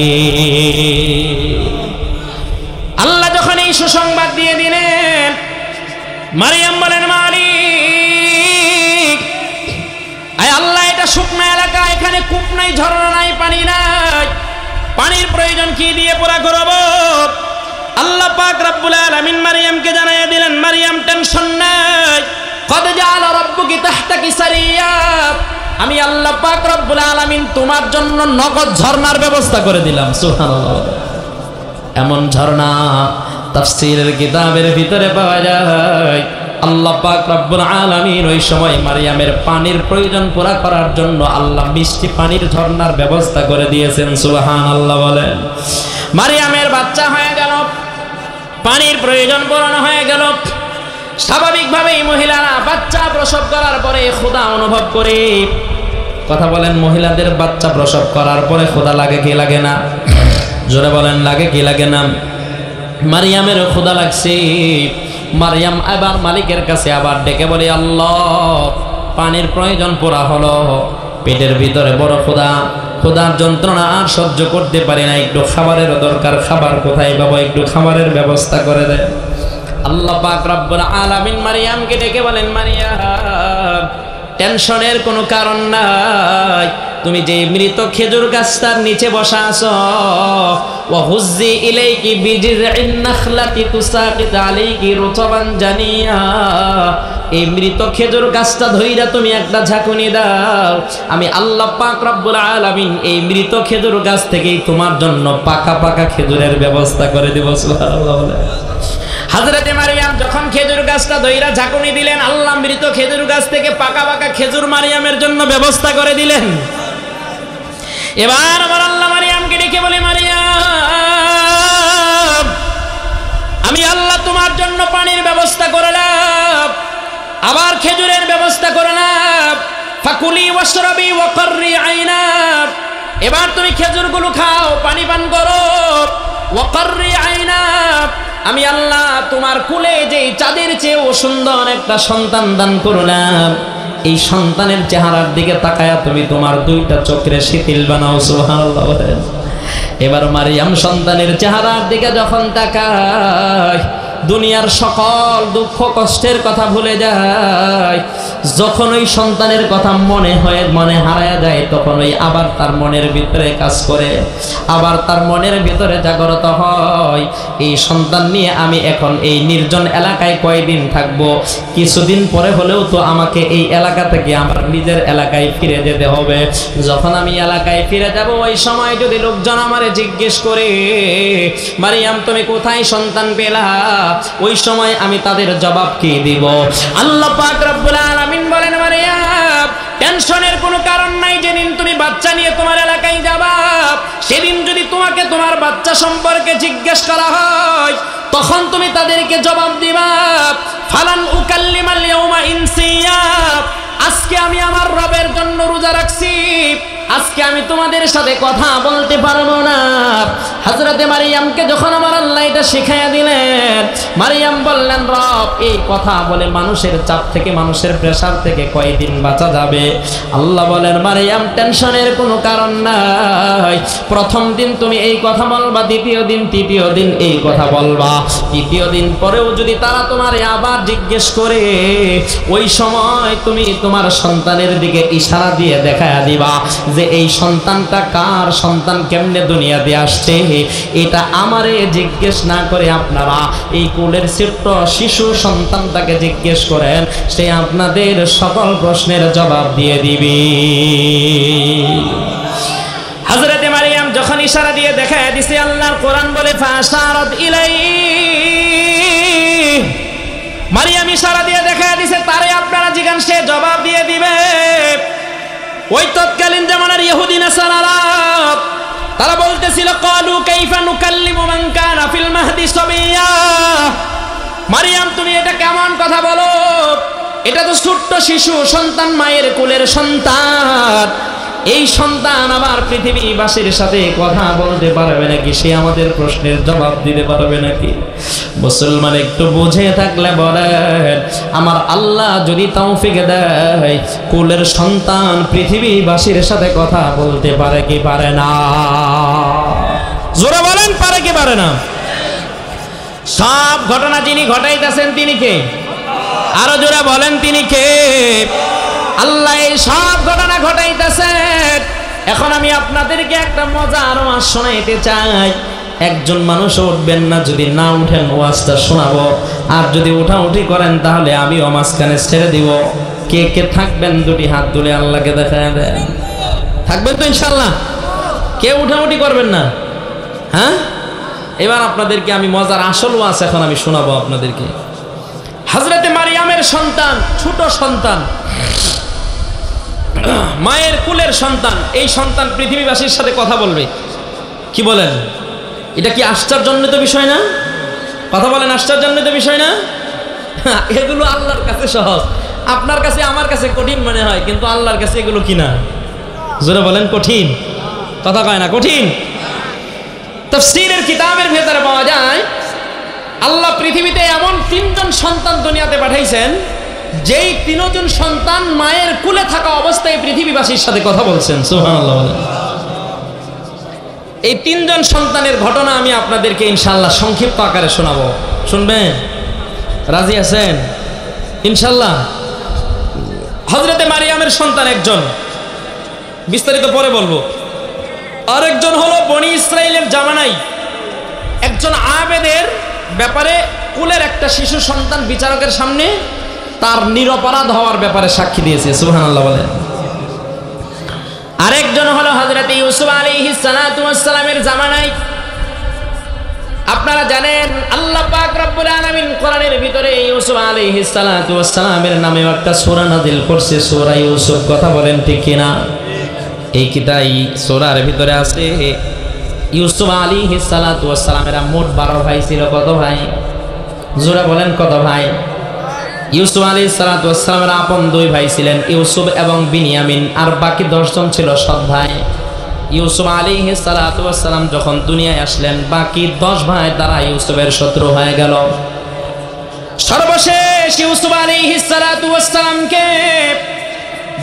আল্লাহ যখন এই সুসংবাদ দিয়ে দিলেন, মারিয়াম বলেন, মালিক আয় আল্লাহ, এটা শুকনো এলাকা, এখানে কূপ নাই, ঝর্ণা নাই, পানি নাই, পানির প্রয়োজন কি দিয়ে পুরা করব? আল্লাহ পাক রব্বুল আলামিন মারিয়ামকে জানাইয়া দিলেন, মারিয়াম টেনশন নাই, কদ জাআলা রাব্বুকি তাহতাকি সারিয়া, আমি আল্লাহ পাক রব্বুল আলামিন তোমার জন্য নগদ ঝর্ণার ব্যবস্থা করে দিলাম। সুবহানাল্লাহ। এমন ঝর্ণা তাফসীরের কিতাবের ভিতরে পাওয়া যায়। আল্লাহ পাক রব্বুল আলামিন ওই সময় মারিয়ামের পানির প্রয়োজন পুরা করার জন্য আল্লাহ মিষ্টি পানির ঝর্ণার ব্যবস্থা করে দিয়েছেন। সুবহানাল্লাহ বলেন। মারিয়ামের বাচ্চা হয়ে গেল, পানির প্রয়োজন পূরণ হয়ে গেল। স্বাভাবিকভাবেই মহিলারা বাচ্চা প্রসব করার পরে ক্ষুধা অনুভব করে। কথা বলেন, মহিলাদের বাচ্চা প্রসব করার পরে ক্ষুধা লাগে কি লাগে না? জোরে বলেন, লাগে কি লাগে না? মারিয়ামের ক্ষুধা লাগছে। মারিয়াম আবার মালিকের কাছে আবার ডেকে বলে, আল্লাহ পানির প্রয়োজন পুরা হলো, পেটের ভিতরে বড় ক্ষুধা, ক্ষুধার যন্ত্রণা আর সহ্য করতে পারি না, একটু খাবারের দরকার, খাবার কোথায় পাবো? একটু খাবারের ব্যবস্থা করে দেয়। আল্লাহ পাক রব্বুল আলামিন মারিয়ামকে ডেকে বলেন, মারিয়াম টেনশনের কোনো কারণ নাই, তুমি যে মৃত খেজুর গাছটার নিচে বসা আছো, ওয়া হুজ্জি ইলাইকি বিজিযিন নাখলাতি তুসাকিত আলাইকি রুতবান জানিয়া, এই মৃত খেজুর গাছটা ধইরা তুমি একটা ঝাঁকুনি দাও, আমি আল্লাহ পাক রব্বুল আলামিন এই মৃত খেজুর গাছ থেকেই তোমার জন্য পাকা পাকা খেজুরের ব্যবস্থা করে দেব। সুবহানাল্লাহ। হযরতে মারিয়াম যখন খেজুর গাছটা ধইরা ঝাঁকুনি দিলেন, আল্লাহ মৃত খেজুর গাছ থেকে পাকা পাকা খেজুর মারিয়ামের জন্য ব্যবস্থা করে দিলেন। এবার আবার আল্লাহ মারিয়ামকে ডেকে বলে, মারিয়াম আমি আল্লাহ তোমার জন্য পানির ব্যবস্থা করলাম, আবার খেজুরের ব্যবস্থা করলাম। ফাকুলি ওয়াশরাবি ওয়া কাররি আইনা, এবার তুমি খেজুরগুলো খাও, পানি পান করো। ওয়া কাররি আইনা, আমি আল্লাহ তোমার কুলে যে চাঁদের চেয়েও সুন্দর একটা সন্তান দান করলাম, এই সন্তানের চেহারার দিকে তাকায়া তুমি তোমার দুইটা চোখের শিথিল বানাও। সুবহানাল্লাহ। এবার মারিয়াম সন্তানের চেহারার দিকে যখন তাকায়, দুনিয়ার সকল দুঃখ কষ্টের কথা ভুলে যায়। যখন ওই সন্তানের কথা মনে হারায় যায়, তখন ওই আবার তার মনের ভিতরে কাজ করে, আবার তার মনের ভিতরে জাগ্রত হয়, এই সন্তান নিয়ে আমি এখন এই নির্জন এলাকায় কয়দিন থাকবো, কিছুদিন পরে হলেও তো আমাকে এই এলাকা থেকে আমার নিজের এলাকায় ফিরে যেতে হবে। যখন আমি এলাকায় ফিরে যাব, ওই সময় যদি লোকজন আমারে জিজ্ঞেস করে, মারিয়াম তুমি কোথায় সন্তান পেলা, ওই সময় আমি তাদের জবাব কি দিব? আল্লাহ পাক রব্বুল আলামিন বলেন, মারিয়াম টেনশনের কোনো কারণ নাই। যেদিন তুমি বাচ্চা নিয়ে তোমার এলাকায় যাবা, সেদিন যদি তোমাকে তোমার বাচ্চা সম্পর্কে জিজ্ঞেস করা হয়, তখন তুমি তাদেরকে জবাব দিবা, ফালান উকাল্লিমাল ইয়াউমা ইনসিয়া, আজকে আমি আমার রবের জন্য রোজা রাখছি, আজকে আমি তোমাদের সাথে কথা বলতে পারবো না। হযরতে মারিয়ামকে যখন আমার আল্লাহ এটা শিখাইয়া দিলেন, মারিয়াম বললেন, রব এই কথা বলে মানুষের চাপ থেকে, মানুষের প্রেসার থেকে কয়দিন বাঁচা যাবে? আল্লাহ বলেন, মারিয়াম টেনশনের কোনো কারণ নাই। প্রথম দিন তুমি এই কথা বলবা, দ্বিতীয় দিন তৃতীয় দিন এই কথা বলবা, তৃতীয় দিন পরেও যদি তারা তোমারে আবার জিজ্ঞেস করে, ওই সময় তুমি তোমার সন্তানের দিকে ইশারা দিয়ে দেখায়া দিবা যে এই সন্তানটা কার সন্তান, কেমনে দুনিয়াতে আসছে, এটা আমারে জিজ্ঞেস না করে আপনারা এই কোলের ছোট্ট শিশু সন্তানটাকে জিজ্ঞেস করেন, সে আপনাদের সকল প্রশ্নের জবাব দিয়ে দিবে। হযরতে মারিয়াম যখন ইশারা দিয়ে দেখায় দিছে, আল্লাহর কোরআন বলে, ফাশারাত ইলাইহি, মারিয়াম ইশারা দিয়ে দেখায় দিছে, তারে আপনারা জিজ্ঞাসা, সে জবাব দিয়ে দিবে। ওই তৎকালীন জামানার ইহুদি নাসারারা তারা বলতেছিল, ক্বালু কাইফা নুকাল্লিমু মান কানা ফিল মাহদি সাবিয়্যা, মারিয়াম তুমি এটা কেমন কথা বলো, এটা তো ছোট্ট শিশু সন্তান, মায়ের কোলের সন্তান, এই সন্তান আবার পৃথিবীবাসীর সাথে কথা বলতে পারবে নাকি, সে আমাদের প্রশ্নের জবাব দিতে পারবে নাকি? মুসলমান একটু বুঝে থাকলে বলেন, আমার আল্লাহ যদি তৌফিক দেয়, কোলের সন্তান পৃথিবীবাসীর সাথে কথা বলতে পারে কি পারে না? জোরে বলেন, পারে কি পারে না? সব ঘটনা যিনি ঘটাইতেছেন তিনি কে? আরো জোরে বলেন, তিনি কে? আল্লাহ এই সব ঘটনা ঘটাইতেছেন। এখন আমি আপনাদেরকে একটা মজার ওয়াজ শোনাইতে চাই। একজন মানুষ উঠবেন না, যদি না উঠেন ওয়াজটা শোনাবো, আর যদি উঠাউঠি করেন তাহলে আমিও মাঝখানে ছেড়ে দিব। কে কে থাকবেন দুটি হাত তুলে আল্লাহকে দেখায় দেন। থাকবেন তো ইনশাল্লাহ? কে উঠাউঠি করবেন না? হ্যাঁ, এবার আপনাদেরকে আমি মজার আসল ওয়াজ এখন আমি শোনাবো আপনাদেরকে। হযরতে মারিয়ামের সন্তান, ছোট সন্তান, মায়ের কুলের সন্তান, এই সন্তান পৃথিবীবাসীর সাথে কথা বলবে। কি বলেন? এটা কি আশ্চর্যজনক বিষয় না? কথা বলেন, আশ্চর্যজনক বিষয় না? এগুলো আল্লাহর কাছে সহজ, আপনার কাছে আমার কাছে কঠিন মনে হয়, কিন্তু আল্লাহর কাছে এগুলো কি না? জোরে বলেন, কঠিন। কথা কয় না কঠিন? তাফসীরের কিতাবের ভেতরে পাওয়া যায়, আল্লাহ পৃথিবীতে এমন তিনজন সন্তান দুনিয়াতে পাঠাইছেন, যেই তিনজন সন্তান মায়ের কুলে থাকা অবস্থায় পৃথিবীবাসীর সাথে কথা বলছেন। সুবহানাল্লাহ বলেন। এই তিনজন সন্তানের ঘটনা আমি আপনাদেরকে ইনশাআল্লাহ সংক্ষিপ্ত আকারে শোনাবো। শুনবেন? রাজি আছেন ইনশাআল্লাহ? হযরতে মারিয়ামের সন্তান একজন, বিস্তারিত পরে বলবো। আরেকজন হলো বনি ইসরাইলের জামানাই একজন আবেদের ব্যাপারে কুলের একটা শিশু সন্তান বিচারকের সামনে তার নিরপরাধ হওয়ার ব্যাপারে সাক্ষী দিয়েছে। সুবহানাল্লাহ বলেন। আরেকজন হলো হযরত ইউসুফ আলাইহিস সালাতু ওয়াস সালামের জামানায়। আপনারা জানেন আল্লাহ পাক রব্বুল আলামিন কোরআনের ভিতরে ইউসুফ আলাইহিস সালাতু ওয়াস সালামের নামে একটা সূরা নাযিল করছে, সূরা ইউসুফ। কথা বলেন ঠিক কিনা? এই কিতাই সূরার ভিতরে আছে ইউসুফ আলাইহিস সালাতু ওয়াস সালামের মোট 12 ভাই ছিল। কত ভাই? জোরে বলেন, কত ভাই? ইউসুফ আলাইহিস সালাতু ওয়াস সালামের আপন 2 ভাই ছিলেন, ইউসুফ এবং বিনিয়ামিন, আর বাকি 10 জন ছিল সৎ ভাই। ইউসুফ আলাইহিস সালাতু ওয়াস সালাম যখন দুনিয়ায় আসলেন, বাকি 10 ভাই তারা ইউসুফের শত্রু হয়ে গেল। সর্বশেষ ইউসুফ আলাইহিস সালাতু ওয়াস সালামকে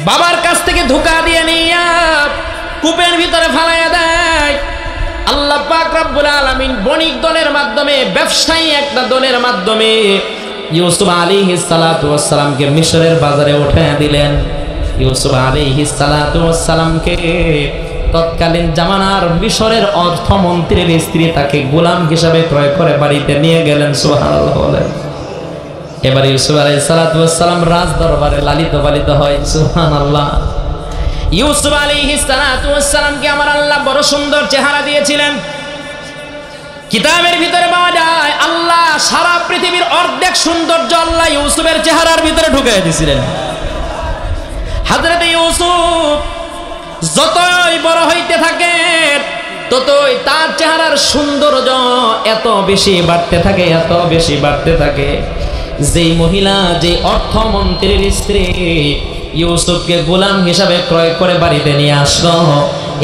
বাবার কাছ থেকে ধোঁকা দিয়ে নিয়ে কূপের ভিতরে ফেলাইয়া দেয়। আল্লাহ পাক রব্বুল আলামিন বণিক দলের মাধ্যমে, ব্যবসায়ী একটা দলের মাধ্যমে ইউসুফ আলাইহিস সালাতু ওয়াস সালামকে মিশরের বাজারে উঠায় দিলেন। ইউসুফ আলাইহিস সালাতু ওয়াস সালামকে তৎকালীন জামানার মিশরের অর্থমন্ত্রীর স্ত্রী তাকে গোলাম হিসাবে ক্রয় করে বাড়িতে নিয়ে গেলেন। সুবহানাল্লাহ বলেন। এবার ইউসুফ আলাইহিস সালাতু ওয়াস সালাম রাজ দরবারে লালিত পালিত হয়। সুবহানাল্লাহ। ইউসুফ আলাইহিস সালাতু ওয়াস সালামকে আমার আল্লাহ বড় সুন্দর চেহারা দিয়েছিলেন। কিতাবের ভিতরে পাওয়া যায় আল্লাহ সারা পৃথিবীর অর্ধেক সৌন্দর্য আল্লাহ ইউসুফের চেহারার ভিতরে ঢুকিয়ে দিয়েছিলেন। হযরত ইউসুফ যতই বড় হইতে থাকে ততই তার চেহারার সৌন্দর্য এত বেশি বাড়তে থাকে, এত বেশি বাড়তে থাকে। যেই মহিলা, যে অর্থমন্ত্রীর স্ত্রী ইউসুফকে গোলাম হিসাবে ক্রয় করে বাড়িতে নিয়ে আসলো,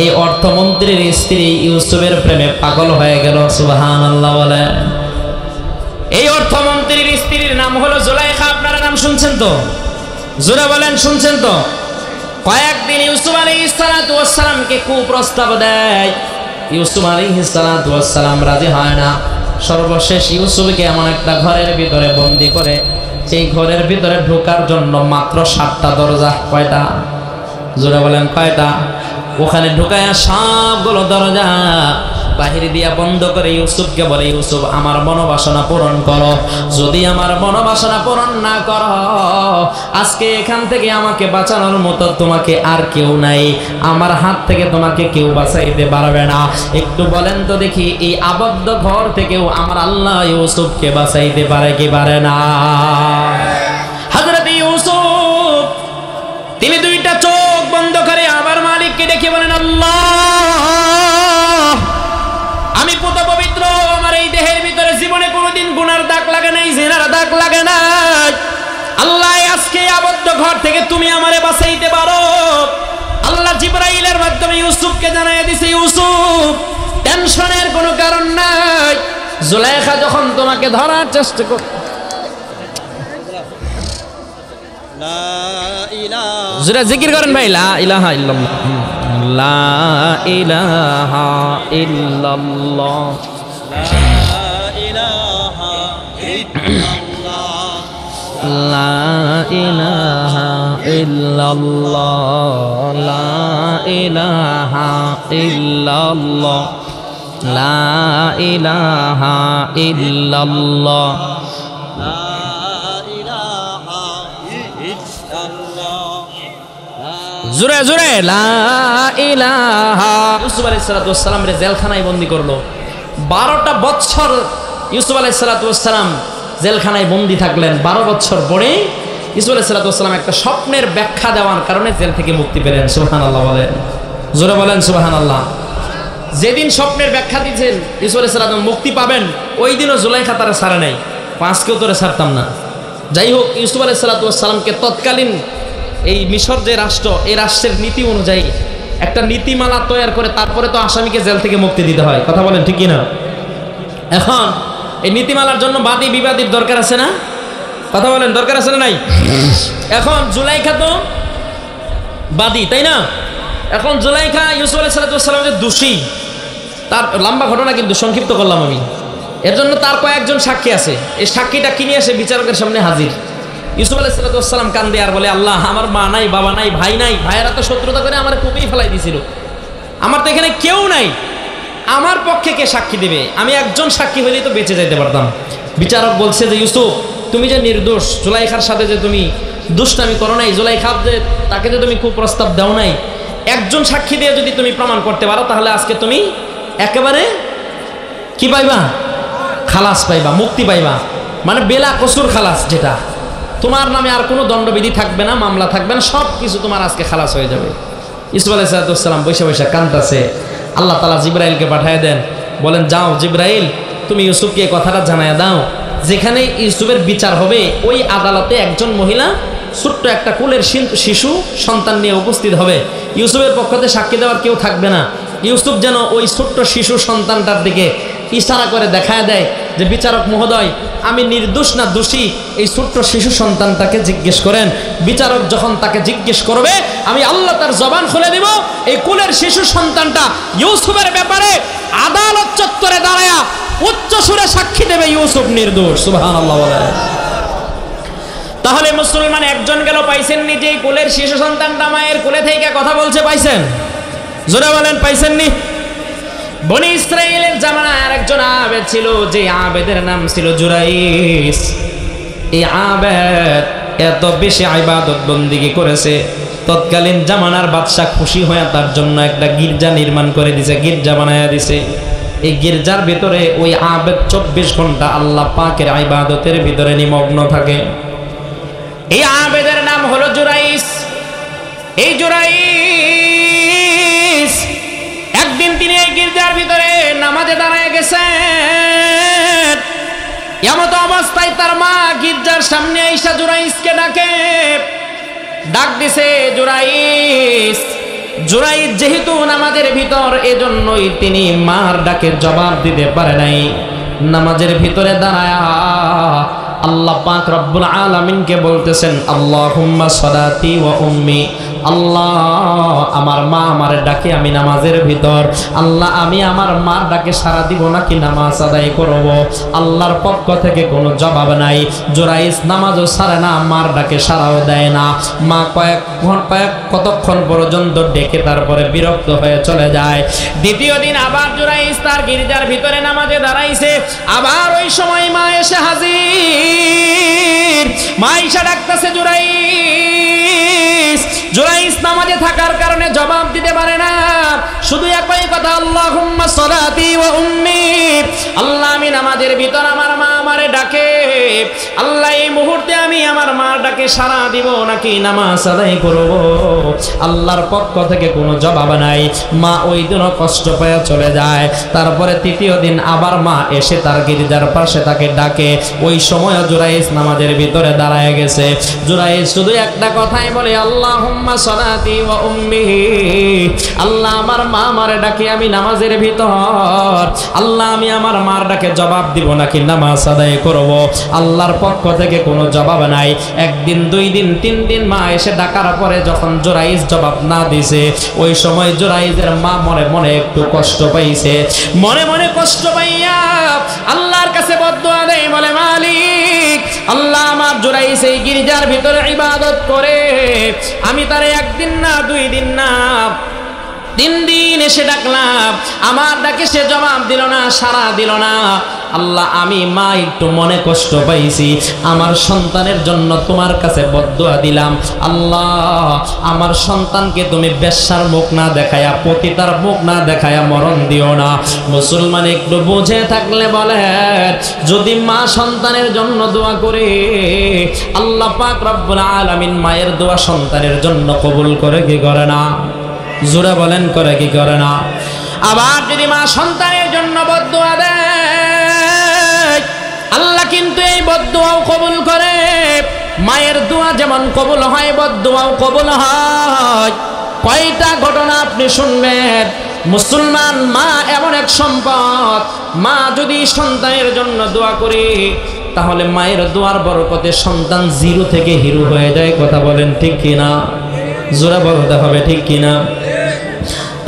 এই অর্থমন্ত্রীর স্ত্রী ইউসুফের প্রেমে পাগল হয়ে গেল। সুবহানাল্লাহ বলেন। এই অর্থমন্ত্রীর স্ত্রীর নাম হলো জুলাইখা। আপনারা নাম শুনছেন তো? জোরে বলেন, শুনছেন তো? কয়েকদিন ইউসুফ আলাইহিস সালাতু ওয়াস সালামকে কুপ্রস্তাব দেয়। ইউসুফ আলাইহিস সালাতু ওয়াস সালাম রাজি হয় না। সর্বশেষ ইউসুফকে এমন একটা ঘরের ভিতরে বন্দি করে, সেই ঘরের ভিতরে ঢোকার জন্য মাত্র 7টা দরজা। কয়টা? জোরে বলেন, কয়টা? ওখানে ঢুকায়া সবগুলো দরজা বাহির দিয়া বন্ধ করে ইউসুফকে বলে, ইউসুফ আমার মনোবাসনা পূরণ করো। যদি আমার মনোবাসনা পূরণ না করো, আজকে এখান থেকে আমাকে বাঁচানোর মতো তোমাকে আর কেউ নাই। আমার হাত থেকে তোমাকে কেউ বাঁচাইতে পারবে না। একটু বলেন তো দেখি, এই আবদ্ধ ঘর থেকেও আমার আল্লাহ ইউসুফকে বাঁচাইতে পারে কি পারে না? হযরত ইউসুফ তিনি দুইটা চোখ বন্ধ করে আবার মালিককে ডেকে বলেন, আল্লাহ আমি পুত পবিত্র, আমার এই দেহের ভিতরে জীবনে কোনোদিন গুনার দাগ লাগে নাই, জিনার দাগ লাগে নাই। আল্লাহ আজকে আবদ্ধ ঘর থেকে তুমি আমারে বাঁচাইতে পারো। আল্লাহ জিবরাইলের মাধ্যমে ইউসুফকে জানাইয়া দিছে, ইউসুফ টেনশনের কোনো কারণ নাই। জুলাইখা যখন তোমাকে ধরার চেষ্টা কর, জোরে জিকির করেন ভাই, লা ইলাহা ইল্লাল্লাহ, লা ইলাহা ইল্লাল্লাহ, লা ইলাহা ইল্লাল্লাহ, লা ইলাহা ইল্লাল্লাহ, লা ইলাহা ইল্লাল্লাহ। জোরে জোরে লা ইলাহা। ইউসুফ আলাইহিস সালাতু ওয়াস সালাম রে জেলখানায় বন্দী করলো। 12টা বছর ইউসুফ আলাইহিস সালাতু ওয়াস সালাম জেলখানায় বন্দী থাকলেন। 12 বছর পরে ইউসুফ আলাইহিস সালাতু ওয়াস সালাম একটা স্বপ্নের ব্যাখ্যা দেওয়ার কারণে জেল থেকে মুক্তি পেলেন। সুবহানাল্লাহ বলেন, জোরে বলেন সুবহানাল্লাহ। যেদিন স্বপ্নের ব্যাখ্যা দিয়েছেন ইউসুফ আলাইহিস সালাম মুক্তি পাবেন, ওই দিনও জুলাইখা তারা ছাড়ে নাই। 5কেও তোরে ছাড়তাম না। যাই হোক, ইউসুফ আলাইহিস সালাতু ওয়াস সালামকে তৎকালীন এই মিশর যে রাষ্ট্র, এই রাষ্ট্রের নীতি অনুযায়ী একটা নীতিমালা তৈরি করে তারপরে তো আসামিকে জেল থেকে মুক্তি দিতে হয়। কথা বলেন ঠিক কিনা? এখন এই নীতিমালার জন্য বাদী বিবাদীর দরকার আছে না? কথা বলেন, দরকার আছে না নাই? এখন জুলাইখা তো বাদী, তাই না? এখন জুলাইখা ইউসুফ আলাইহিস সালাতু ওয়াস সালাম যে দোষী, তার লম্বা ঘটনা কিন্তু সংক্ষিপ্ত করলাম আমি। এর জন্য তার কয়েকজন সাক্ষী আছে। এই সাক্ষীটা কিনে এসে বিচারকের সামনে হাজির। ইউসুফ আলাইহিস সালাতু ওয়াস সালাম কান্দে আর বলে, আল্লাহ আমার মা নাই, বাবা নাই, ভাই নাই, ভাইয়েরা তো শত্রুতা করে আমার কুপিয়ে ফেলাই দিয়েছিল, আমার তো এখানে কেউ নাই, আমার পক্ষে কে সাক্ষী দেবে? আমি একজন সাক্ষী হইলেই তো বেঁচে যাইতে পারতাম। বিচারক বলছে যে ইউসুফ তুমি যে নির্দোষ, জুলাইখার সাথে যে তুমি দুষ্টামি করো নাই, জুলাইখা যে তাকে যে তুমি কুপ্রস্তাব দাও নাই, একজন সাক্ষী দিয়ে যদি তুমি প্রমাণ করতে পারো তাহলে আজকে তুমি একেবারে কি পাইবা? খালাস পাইবা, মুক্তি পাইবা। মানে বেলা কসুর খালাস, যেটা তোমার নামে আর কোনো দণ্ডবিধি থাকবে না, মামলা থাকবে না, সব কিছু তোমার আজকে খালাস হয়ে যাবে। ইউসুফ আলাইহিস সালাম বৈশা বৈশা কাঁদতেছে। আল্লাহ তাআলা জিবরাইলকে পাঠিয়ে দেন, বলেন যাও জিবরাইল তুমি ইউসুফকে এই কথাটা জানায় দাও, যেখানে ইউসুফের বিচার হবে ওই আদালতে একজন মহিলা ছোট্ট একটা কোলের শিশু সন্তান নিয়ে উপস্থিত হবে। ইউসুফের পক্ষতে সাক্ষী দেওয়ার কেউ থাকবে না। ইউসুফ যেন ওই ছোট্ট শিশু সন্তানটার দিকে ইশারা করে দেখায় দেয় যে বিচারক মহোদয় আমি নির্দোষ না দোষী, এই ছোট্ট শিশু সন্তানটাকে জিজ্ঞেস করেন। বিচারক যখন তাকে জিজ্ঞেস করবে, আমি আল্লাহ তার জবান খুলে দিব। এই কোলের শিশু সন্তানটা ইউসুফের ব্যাপারে আদালত চত্বরে দাঁড়ায়া উচ্চ সুরে সাক্ষী দেবে ইউসুফ নির্দোষ। সুবহানাল্লাহ বলে। তাহলে মুসলমান একজন গেল, পাইছেন নি? যে কোলের শিশু সন্তানটা মায়ের কোলে থেকে কথা বলছে, পাইছেন? জোরে বলেন, পাইছেন নি? বনি ইসরাইলের জামানায় আরেকজন আবেদ ছিল, যে আবেদের নাম ছিল জুরাইস। এই আবেদ এত বেশি ইবাদত বন্দেগী করেছে, তৎকালীন জামানার বাদশা খুশি হয়ে তার জন্য একটা গির্জা নির্মাণ করে দিছে, গির্জা বানায়া দিছে। এই গির্জার ভিতরে ওই আবেদ 24 ঘন্টা আল্লাহ পাকের ইবাদতের ভিতরে নিমগ্ন থাকে। এই আবেদের নাম হলো জুরাইস। এই জুরাইস একদিন তিনি এই গির্জার ভিতরে নামাজে দাঁড়ায় গেছেন। এমত অবস্থায় তার মা গির্জার সামনে আইসা জুরাইসকে ডাক দিছে, জুরাইস। জুরাইস যেহেতু নামাজের ভিতর, এজন্যই তিনি মার ডাকের জবাব দিতে পারে নাই। নামাজের ভিতরে দাঁড়ায়া আল্লাহ পাক রব্বুল আলামিনকে বলতেছেন, আল্লাহুম্মা সালাতি ওয়া উম্মি। আল্লাহ, আমার মা আমার ডাকে আমি নামাজের ভিতর, আল্লাহ আমি আমার মার ডাকে সাড়া দিব নাকি নামাজ আদায় করব? আল্লাহর পক্ষ থেকে কোনো জবাব নাই। জুরাইস নামাজও ছাড়ে না, মার ডাকে সাড়াও দেয় না। মা কতক্ষণ পর্যন্ত ডেকে তারপরে বিরক্ত হয়ে চলে যায়। দ্বিতীয় দিন আবার জুরাইস তার গির্জার ভিতরে নামাজে দাঁড়াইছে। আবার ওই সময় মা এসে হাজির। মা এসে ডাকতেছে জুরাইস। জুরাইস নামাজে থাকার কারণে জবাব দিতে পারে না, শুধু একই কথা, আল্লাহুম্মা সালাতি ওয়া উম্মি। আল্লাহ, আমি নামাজের ভিতর, আমার মা আমারে ডাকে, আল্লাহ এই মুহূর্তে আমি আমার মার ডাকে সাড়া দিব নাকি নামাজ আদায় করব? আল্লাহর পক্ষ থেকে কোনো জবাব নাই। মা ওই দিনও কষ্ট পেয়ে চলে যায়। তারপরে তৃতীয় দিন আবার মা এসে তার গির্জার পাশে তাকে ডাকে। ওই সময় জুরাইস নামাজের ভিতরে দাঁড়ায় গেছে। জুরাইস শুধু একটা কথাই বলে, আল্লাহুম্মা সালাতি ওয়া উম্মি। আল্লাহ, আমার মা আমারে ডাকে, আমি নামাজের ভিতর, আল্লাহ আমি আমার মার ডাকে জবাব দিব নাকি নামাজ আদায় করব? আল্লাহর পক্ষ থেকে কোনো জবাব নাই। একদিন, 2 দিন, 3 দিন মা এসে ডাকার পরে যখন জুরাইস জবাব না দিছে, ওই সময় জুরাইসের মা মনে মনে একটু কষ্ট পাইছে। মনে মনে কষ্ট পাইয়া আল্লাহর কাছে বদদুয়া দেয়, বলে, মালিক, আল্লাহ আমার জুরাইস এই গির্জার ভিতরে ইবাদত করে, আমি তারে 1 দিন না, 2 দিন না, 3 দিন এসে ডাকলাম, আমার ডাকে সে জবাব দিল না, সাড়া দিল না। আল্লাহ, আমি মা একটু মনে কষ্ট পাইছি, আমার সন্তানের জন্য তোমার কাছে বদদুয়া দিলাম। আল্লাহ, আমার সন্তানকে তুমি বেশ্যার মুখ না দেখায়া, পতিতার মুখ না দেখায়া মরণ দিও না। মুসলমান একটু বুঝে থাকলে বলে, যদি মা সন্তানের জন্য দোয়া করে, আল্লাহ পাক রব্বুল আলামিন মায়ের দোয়া সন্তানের জন্য কবুল করে কি করে না? জোরে বলেন, করে কি করে না? আবার যদি মা সন্তানের জন্য বদদুয়া দেয়, আল্লাহ কিন্তু এই বদদুয়াও কবুল করে। মায়ের দোয়া যেমন কবুল হয়, বদদুয়াও কবুল হয়। কয়টা ঘটনা আপনি শুনবেন। মুসলমান, মা এমন এক সম্পদ, মা যদি সন্তানের জন্য দোয়া করে, তাহলে মায়ের দোয়ার বরকতে সন্তান 0 থেকে হিরো হয়ে যায়। কথা বলেন ঠিক কিনা? জোরে বলতে হবে, ঠিক কিনা?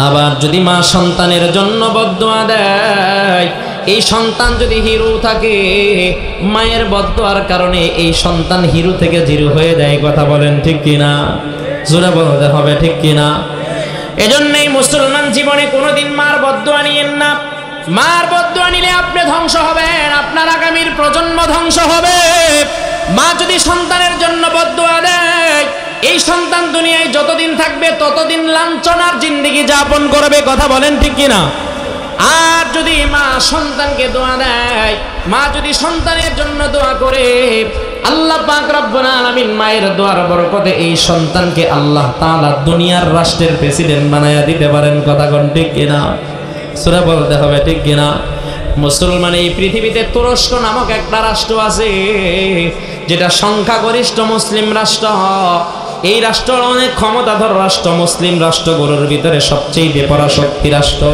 আবার যদি মা সন্তানের জন্য বদদুয়া দেয়, এই সন্তান যদি হিরো থাকে, মায়ের বদদুয়ার কারণে এই সন্তান হিরো থেকে 0 হয়ে যায়। কথা বলেন ঠিক কিনা? জোরে বলতে হবে, ঠিক কিনা? এজন্যই মুসলমান জীবনে কোনোদিন মার বদদুয়া নিয়েন না। মার বদদুয়া নিলে আপনি ধ্বংস হবেন, আপনার আগামীর প্রজন্ম ধ্বংস হবে। মা যদি সন্তানের জন্য বদদুয়া দেয়, এই সন্তান দুনিয়ায় যতদিন থাকবে ততদিন লাঞ্ছনার জিন্দেগি যাপন করবে। কথা বলেন ঠিক কিনা? আর যদি মা সন্তানকে দোয়া দেয়, মা যদি সন্তানের জন্য দোয়া করে, আল্লাহ পাক রব্বুল আলামিন মায়ের দোয়ার বরকতে এই সন্তানকে আল্লাহ তাআলা দুনিয়ার রাষ্ট্রের প্রেসিডেন্ট বানায়া দিতে পারেন। কথা কোন ঠিক কিনা? সূরা বলতে হবে, ঠিক কিনা? মুসলমান, এই পৃথিবীতে তুরস্ক নামক একটা রাষ্ট্র আছে, যেটা সংখ্যাগরিষ্ঠ মুসলিম রাষ্ট্র। এই রাষ্ট্র অনেক ক্ষমতাধর রাষ্ট্র, মুসলিম রাষ্ট্রগুলোর ভিতরে সবচেয়ে পরাশক্তি রাষ্ট্র।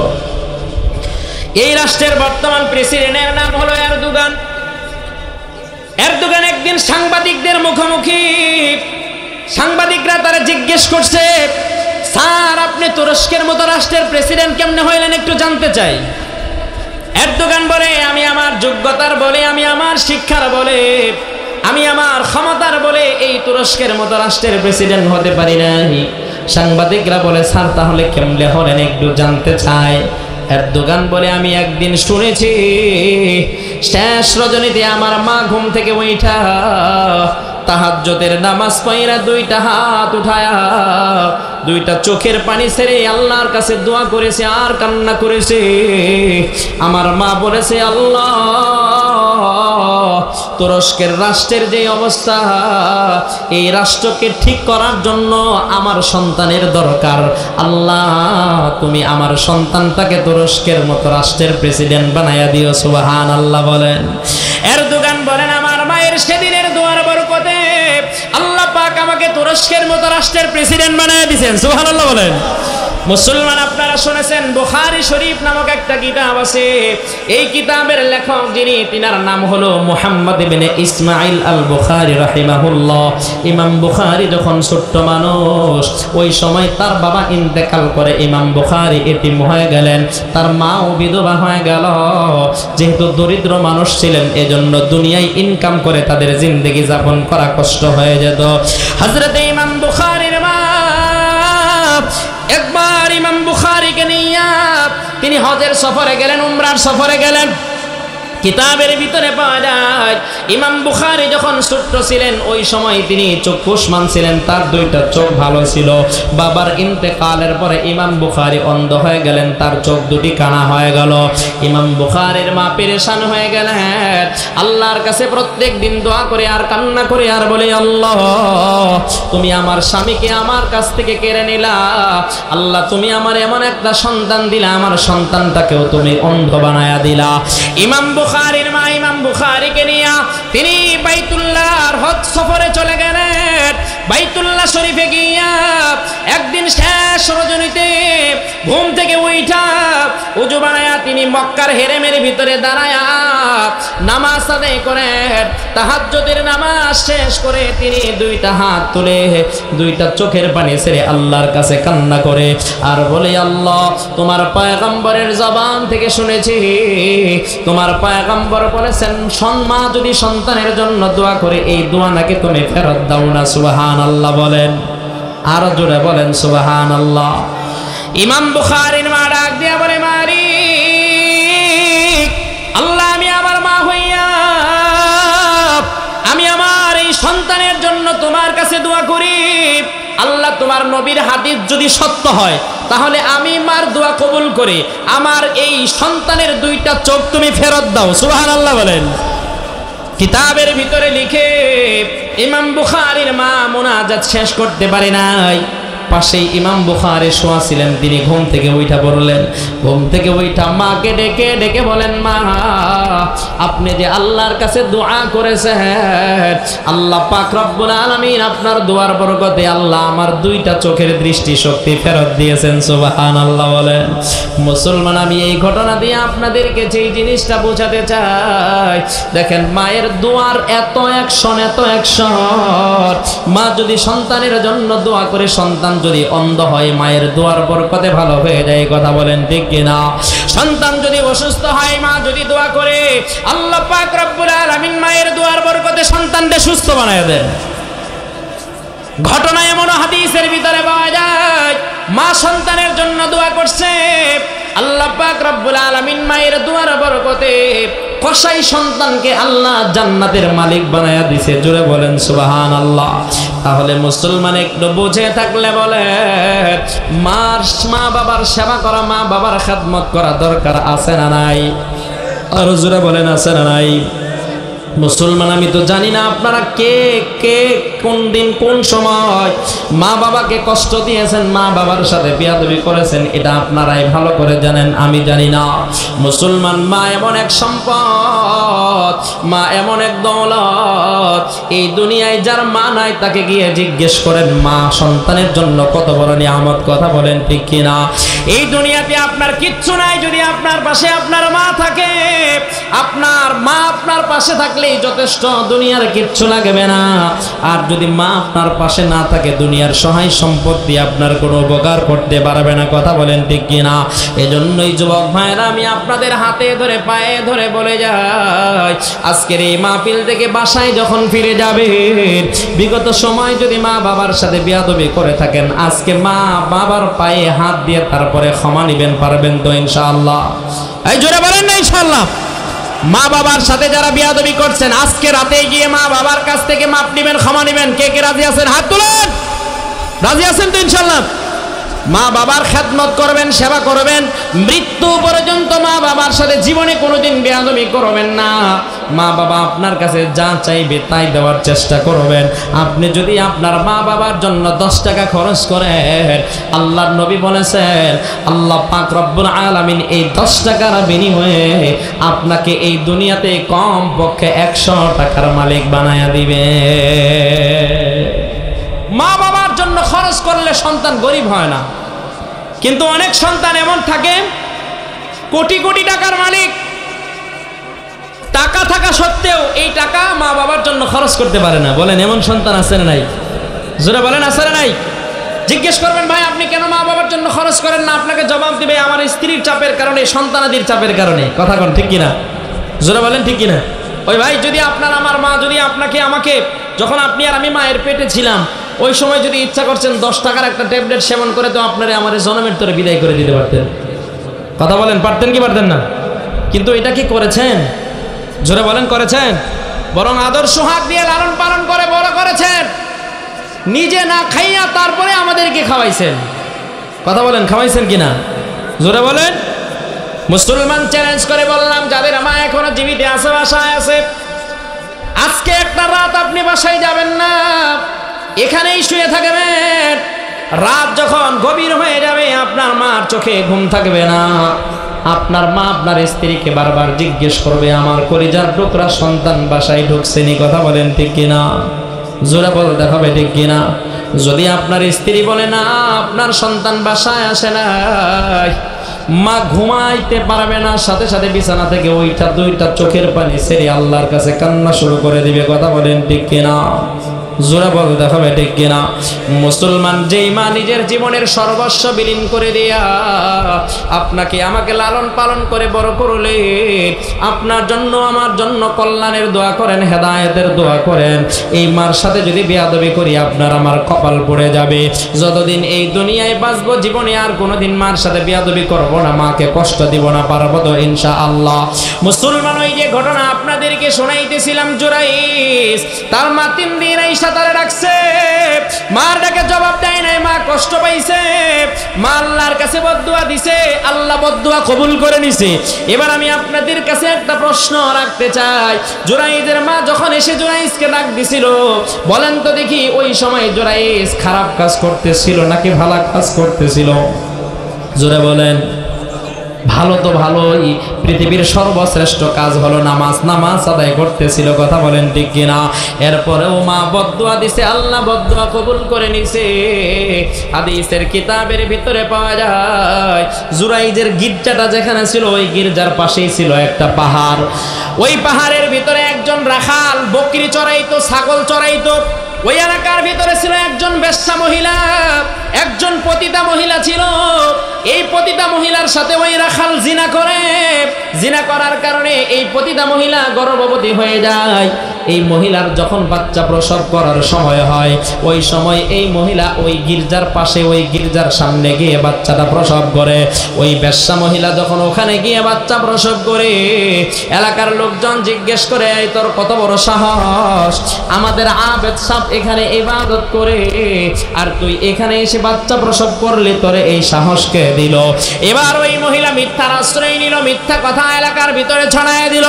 এই রাষ্ট্রের বর্তমান প্রেসিডেন্টের নাম হলো এরদোগান। এরদোগান একদিন সাংবাদিকদের মুখোমুখি, সাংবাদিকরা তারা জিজ্ঞেস করছে, স্যার আপনি তুরস্কের মতো রাষ্ট্রের প্রেসিডেন্ট কেমনে হইলেন, একটু জানতে চাই। এরদোগান বলে আমি আমার যোগ্যতার বলে, আমি আমার শিক্ষার বলে, আমি আমার ক্ষমতার বলে এই তুরস্কের মতো রাষ্ট্রের প্রেসিডেন্ট হতে পারি নাই। সাংবাদিকরা বলে স্যার তাহলে কেমনে হলেন একটু জানতে চাই। এরদোগান বলে আমি একদিন শুনেছি শেষ রজনীতে আমার মা ঘুম থেকে উঠা তাহাজ্জুদের নামাজ পড়া দুইটা হাত উঠায়া দুইটা চোখের পানি ছেড়ে আল্লাহর কাছে দোয়া করেছে আর কান্না করেছে। আমার মা বলেছে, আল্লাহ তুরস্কের রাষ্ট্রের যে অবস্থা, এই রাষ্ট্রকে ঠিক করার জন্য আমার সন্তানের দরকার। আল্লাহ তুমি আমার সন্তানটাকে তুরস্কের মতো রাষ্ট্রের প্রেসিডেন্ট বানাইয়া দিও। সুবহানাল্লাহ বলেন। এরদোগান বলেন আমার মায়ের সেদিনের দোয়ার বরকতে আল্লাহ পাক আমাকে তুরস্কের মতো রাষ্ট্রের প্রেসিডেন্ট বানাইয়া দিয়েছেন। সুবহানাল্লাহ বলেন। মুসলমান আপনারা শুনেছেন বুখারী শরীফ নামক একটা কিতাব আছে। এই কিতাবের লেখক যিনি, তিনার নাম হলো মুহাম্মদ ইবনে ইসমাইল আল বুখারী রাহিমাহুল্লাহ। ইমাম বুখারী যখন ছোট্ট মানুষ, ওই সময় তার বাবা ইন্তেকাল করে, ইমাম বুখারী এতিম হয়ে গেলেন, তার মাও বিধবা হয়ে গেল। যেহেতু দরিদ্র মানুষ ছিলেন, এজন্য দুনিয়ায় ইনকাম করে তাদের জিন্দেগি যাপন করা কষ্ট হয়ে যেত। হযরত ইমাম বুখারীর মা একবার ইমাম বুখারীকে নিয়ে তিনি হজের সফরে গেলেন, উমরার সফরে গেলেন। কিতাবের ভিতরে পাওয়া যায় ইমাম বুখারী যখন ছোট্ট ছিলেন ওই সময় তিনি চক্ষুষ্মান ছিলেন, তার দুইটা চোখ ভালো ছিল। বাবার ইন্তেকালের পরে ইমাম বুখারী অন্ধ হয়ে গেলেন, তার চোখ দুটি কানা হয়ে গেল। ইমাম বুখারীর মা পেরেশান হয়ে গেলেন, আল্লাহর কাছে প্রত্যেক দিন দোয়া করে আর কান্না করে আর বলে, আল্লাহ তুমি আমার স্বামীকে আমার কাছ থেকে কেড়ে নিলা, আল্লাহ তুমি আমার এমন একটা সন্তান দিলা, আমার সন্তানটাকেও তুমি অন্ধ বানায়া দিলা। ইমাম বুখারীর মা ইমাম বুখারীকে নিয়ে তিনি বাইতুল্লাহর হজ সফরে চলে গেলেন। বাইতুল্লাহ শরীফে গিয়া একদিন শেষ রজনীতে ঘুম থেকে উঠা ওযু বানায়া তিনি মক্কার হেরেমের ভিতরে দাঁড়ায়া নামাজ আদায় করেন। তাহাজ্জুদের নামাজ শেষ করে তিনি দুইটা হাত তুলে দুইটা চোখের পানি ছেড়ে আল্লাহর কাছে কান্না করে আর বলে, আল্লাহ তোমার পয়গম্বরের জবান থেকে শুনেছি, তোমার পয়গম্বর বলেছেন মা যদি সন্তানের জন্য দোয়া করে এই দোয়া নাকি তুমি ফেরত দাও না। সুবহানাল্লাহ বলেন, আরো জোরে বলেন সুবহানাল্লাহ। ইমাম বুখারীর মা ডাক দিয়া বলে, মালিক আল্লাহ আমি আমার মা হইয়া আমি আমার এই সন্তানের জন্য তোমার কাছে দোয়া করি, আল্লাহ তোমার নবীর হাদিস যদি সত্য হয় তাহলে আমি মার দোয়া কবুল করে আমার এই সন্তানের দুইটা চোখ তুমি ফেরত দাও। সুবহানাল্লাহ বলেন। কিতাবের ভিতরে লিখে ইমাম বুখারীর মা মুনাজাত শেষ করতে পারে নাই, পাশেই ইমাম বুখারী শোয়া ছিলেন, তিনি ঘুম থেকে উঠা পড়লেন। ঘুম থেকে উঠা মাকে ডেকে ডেকে বলেন, মা আপনি যে আল্লাহর কাছে দোয়া করেছেন, আল্লাহ পাক রব্বুল আলামিন আপনার দোয়ার বরকতে আল্লাহ আমার দুইটা চোখের দৃষ্টি শক্তি ফেরত দিয়েছেন। সুবহানাল্লাহ বলেন। মুসলমান আমি এই ঘটনা দিয়ে আপনাদেরকে যেই জিনিসটা বোঝাতে চাই, দেখেন মায়ের দোয়ার এত অ্যাকশন, এত অ্যাকশন। মা যদি সন্তানের জন্য দোয়া করে, সন্তান যদি অন্ধ হয় মায়ের দোয়ার বরকতে ভালো হয়ে যায়, কথা বলেন ঠিক কিনা? সন্তান যদি অসুস্থ হয়, মা যদি দোয়া করে আল্লাহ পাক রব্বুল আলামিন মায়ের দোয়ার বরকতে সন্তানকে সুস্থ বানায় দেন। ঘটনা এমন হাদিসের ভিতরে পাওয়া যায়, মা সন্তানের জন্য দোয়া করছে, আল্লাহ পাক রব্বুল আলামিন মায়ের দোয়ার বরকতে কসাই সন্তানকে আল্লাহ জান্নাতের মালিক বানায়া দিছে। জোরে বলেন সুবহানাল্লাহ। তাহলে মুসলমান একটু বুঝে থাকলে বলে মা বাবার সেবা করা, মা বাবার খেদমত করা দরকার আছে না নাই? আর জোরে বলেন আছে না নাই? মুসলমান আমি তো জানি না আপনারা কে কে কোন দিন কোন সময় মা বাবাকে কষ্ট দিয়েছেন, মা বাবার সাথে বেয়াদবি করেছেন, এটা আপনারাই ভালো করে জানেন, আমি জানি না। মুসলমান মা এমন এক সম্পদ, মা এমন এক দৌলত, এই দুনিয়ায় যার মা নাই তাকে গিয়ে জিজ্ঞেস করেন মা সন্তানের জন্য কত বড় নিয়ামত, কথা বলেন ঠিক কিনা? এই দুনিয়াতে আপনার কিচ্ছু নাই, যদি আপনার পাশে আপনার মা থাকে, আপনার মা আপনার পাশে থাকলে থাকলেই যথেষ্ট, দুনিয়ার কিচ্ছু লাগবে না। আর যদি মা আপনার পাশে না থাকে, দুনিয়ার সহায় সম্পত্তি আপনার কোনো উপকার করতে পারবে না। কথা বলেন ঠিক কিনা? এজন্যই যুবক ভাইরা, আমি আপনাদের হাতে ধরে পায়ে ধরে বলে যাই, আজকের এই মাহফিল থেকে বাসায় যখন ফিরে যাবেন, বিগত সময় যদি মা বাবার সাথে বেয়াদবি করে থাকেন, আজকে মা বাবার পায়ে হাত দিয়ে তারপরে ক্ষমা নিবেন। পারবেন তো ইনশাআল্লাহ? এই জোরে বলেন না ইনশাআল্লাহ? মা বাবার সাথে যারা বেয়াদবি করছেন, আজকে রাতে গিয়ে মা বাবার কাছ থেকে মাপ নিবেন, ক্ষমা নিবেন। কে কে রাজি আছেন? হাত তুলেন। রাজি আছেন তো ইনশাআল্লাহ? মা বাবার খেদমত করবেন, সেবা করবেন, মৃত্যু পর্যন্ত মা বাবার সাথে জীবনে কোনোদিন বেয়াদবি করবেন না। মা বাবা আপনার কাছে যা চাইবে তাই দেওয়ার চেষ্টা করবেন। আপনি যদি আপনার মা বাবার জন্য 10 টাকা খরচ করেন, আল্লাহর নবী বলেছেন, আল্লাহ পাক রব্বুল আলামিন এই 10 টাকার বিনিময়ে আপনাকে এই দুনিয়াতে কম পক্ষে 100 টাকার মালিক বানায়া দিবে। মা বাবার জন্য খরচ করলে সন্তান গরিব হয় না, কিন্তু অনেক সন্তান এমন থাকে কোটি কোটি টাকার মালিক, টাকা থাকা সত্ত্বেও এই টাকা মা বাবার জন্য খরচ করতে পারে না। বলেন এমন সন্তান আছে না নাই? জোরে বলেন আছে না নাই? জিজ্ঞেস করবেন, ভাই আপনি কেন মা বাবার জন্য খরচ করেন না? আপনাকে জবাব দিবে, আমার স্ত্রীর চাপের কারণে, সন্তানাদির চাপের কারণে। কথা কোন ঠিক কিনা? জোরে বলেন ঠিক কিনা? ওই ভাই, যদি আপনার আমার মা যদি আপনাকে আমাকে, যখন আপনি আর আমি মায়ের পেটে ছিলাম, ওই সময় যদি ইচ্ছা করছেন 10 টাকার একটা ট্যাবলেট সেবন করে তো আপনারে আমার জনমের তরে বিদায় করে দিতে পারতেন। কথা বলেন, পারতেন কি পারতেন না? কিন্তু এটা কি করেছেন? জোরে বলেন করেছেন? বরং আদর্শ হাত দিয়ে লালন পালন করে বড় করেছেন। নিজে না খাইয়া তারপরে আমাদেরকে খাওয়াইছেন। কথা বলেন, খাওয়াইছেন কিনা? জোরে বলেন। মুসলমান চ্যালেঞ্জ করে বললাম, যাদের মা এখনো জীবিত আছে, বাসায় আছে, আজকে একটা রাত আপনি বাসায় যাবেন না, এখানেই শুয়ে থাকবেন। রাত যখন গভীর হয়ে যাবে, আপনার মার চোখে ঘুম থাকবে না। আপনার মা আপনার স্ত্রীকে বারবার জিজ্ঞেস করবে, আমার কলিজার টুকরা সন্তান বাসায় ঢুকছেনি। কথা বলেন ঠিক কিনা? জোরে বলতে হবে ঠিক কিনা? যদি আপনার স্ত্রী বলে না, আপনার সন্তান বাসায় আসে না, মা ঘুমাইতে পারবে না, সাথে সাথে বিছানা থেকে ওইটা দুইটা চোখের পানি ছেড়ে আল্লাহর কাছে কান্না শুরু করে দিবে। কথা বলেন ঠিক কিনা? জোরে বলতে হবে ঠিক কিনা? মুসলমান যেই মা নিজের জীবনের সর্বস্ব বিলীন করে দিয়া আপনাকে আমাকে লালন পালন করে বড় করলে, আপনার জন্য আমার জন্য কল্যাণের দোয়া করেন, হেদায়েতের দোয়া করেন, এই মার সাথে যদি বেয়াদবি করি আপনার আমার কপাল পড়ে যাবে। যতদিন এই দুনিয়ায় বাঁচবো, জীবনে আর কোনোদিন মার সাথে বেয়াদবি করব না, মাকে কষ্ট দিব না। পারবো তো ইনশাআল্লাহ? মুসলমান, ওই যে ঘটনা আপনাদেরকে শোনাইতেছিলাম, জুরাইস তার মা 3 দিন তারে ডাকছে, মার ডাকে জবাব দেয় নাই, মা কষ্ট পাইছে, মা আল্লাহর কাছে বদদুয়া দিছে, আল্লাহ বদদুয়া কবুল করে নিছে। এবার আমি আপনাদের কাছে একটা প্রশ্ন রাখতে চাই, জুরাইজের মা যখন এসে জুরাইজকে ডাক দিছিল, বলেন তো দেখি ওই সময় জুরাইজ খারাপ কাজ করতেছিল নাকি ভালো কাজ করতেছিল? জোরে বলেন। ভালো তো ভালোই, পৃথিবীর সর্বশ্রেষ্ঠ কাজ হলো নামাজ, নামাজ আদায় করতেছিল। কথা বলেন ঠিক কিনা? এরপরেও মা বদদুয়া দিছে, আল্লাহ বদদুয়া কবুল করে নিছে। হাদিসের কিতাবের ভিতরে পাওয়া যায়, জুরাইজের গির্জাটা যেখানে ছিল, ওই গির্জার পাশেই ছিল একটা পাহাড়। ওই পাহাড়ের ভিতরে একজন রাখাল বকরি চড়াইতো, ছাগল চড়াইতো। ওই এলাকার ভিতরে ছিল একজন বেশ্যা মহিলা, একজন পতিতা মহিলা ছিল। এই পতিতা মহিলার সাথে ওই রাখাল জিনা করে, জিনা করার কারণে এই পতিতা মহিলা গর্ভবতী হয়ে যায়। এই মহিলার যখন বাচ্চা প্রসব করার সময় হয়, ওই সময় এই মহিলা ওই গির্জার পাশে, ওই গির্জার সামনে গিয়ে বাচ্চাটা প্রসব করে। ওই বেশ্যা মহিলা যখন ওখানে গিয়ে বাচ্চা প্রসব করে, এলাকার লোকজন জিজ্ঞেস করে, এই তোর কত বড় সাহস, আমাদের আবেদ সাহেব এখানে ইবাদত করে আর তুই এখানে এসে বাচ্চা প্রসব করলি, তোরে এই সাহসকে দিল? এবার ওই মহিলা মিথ্যার আশ্রয় নিল, মিথ্যা কথা এলাকার ভিতরে ছড়ায় দিল।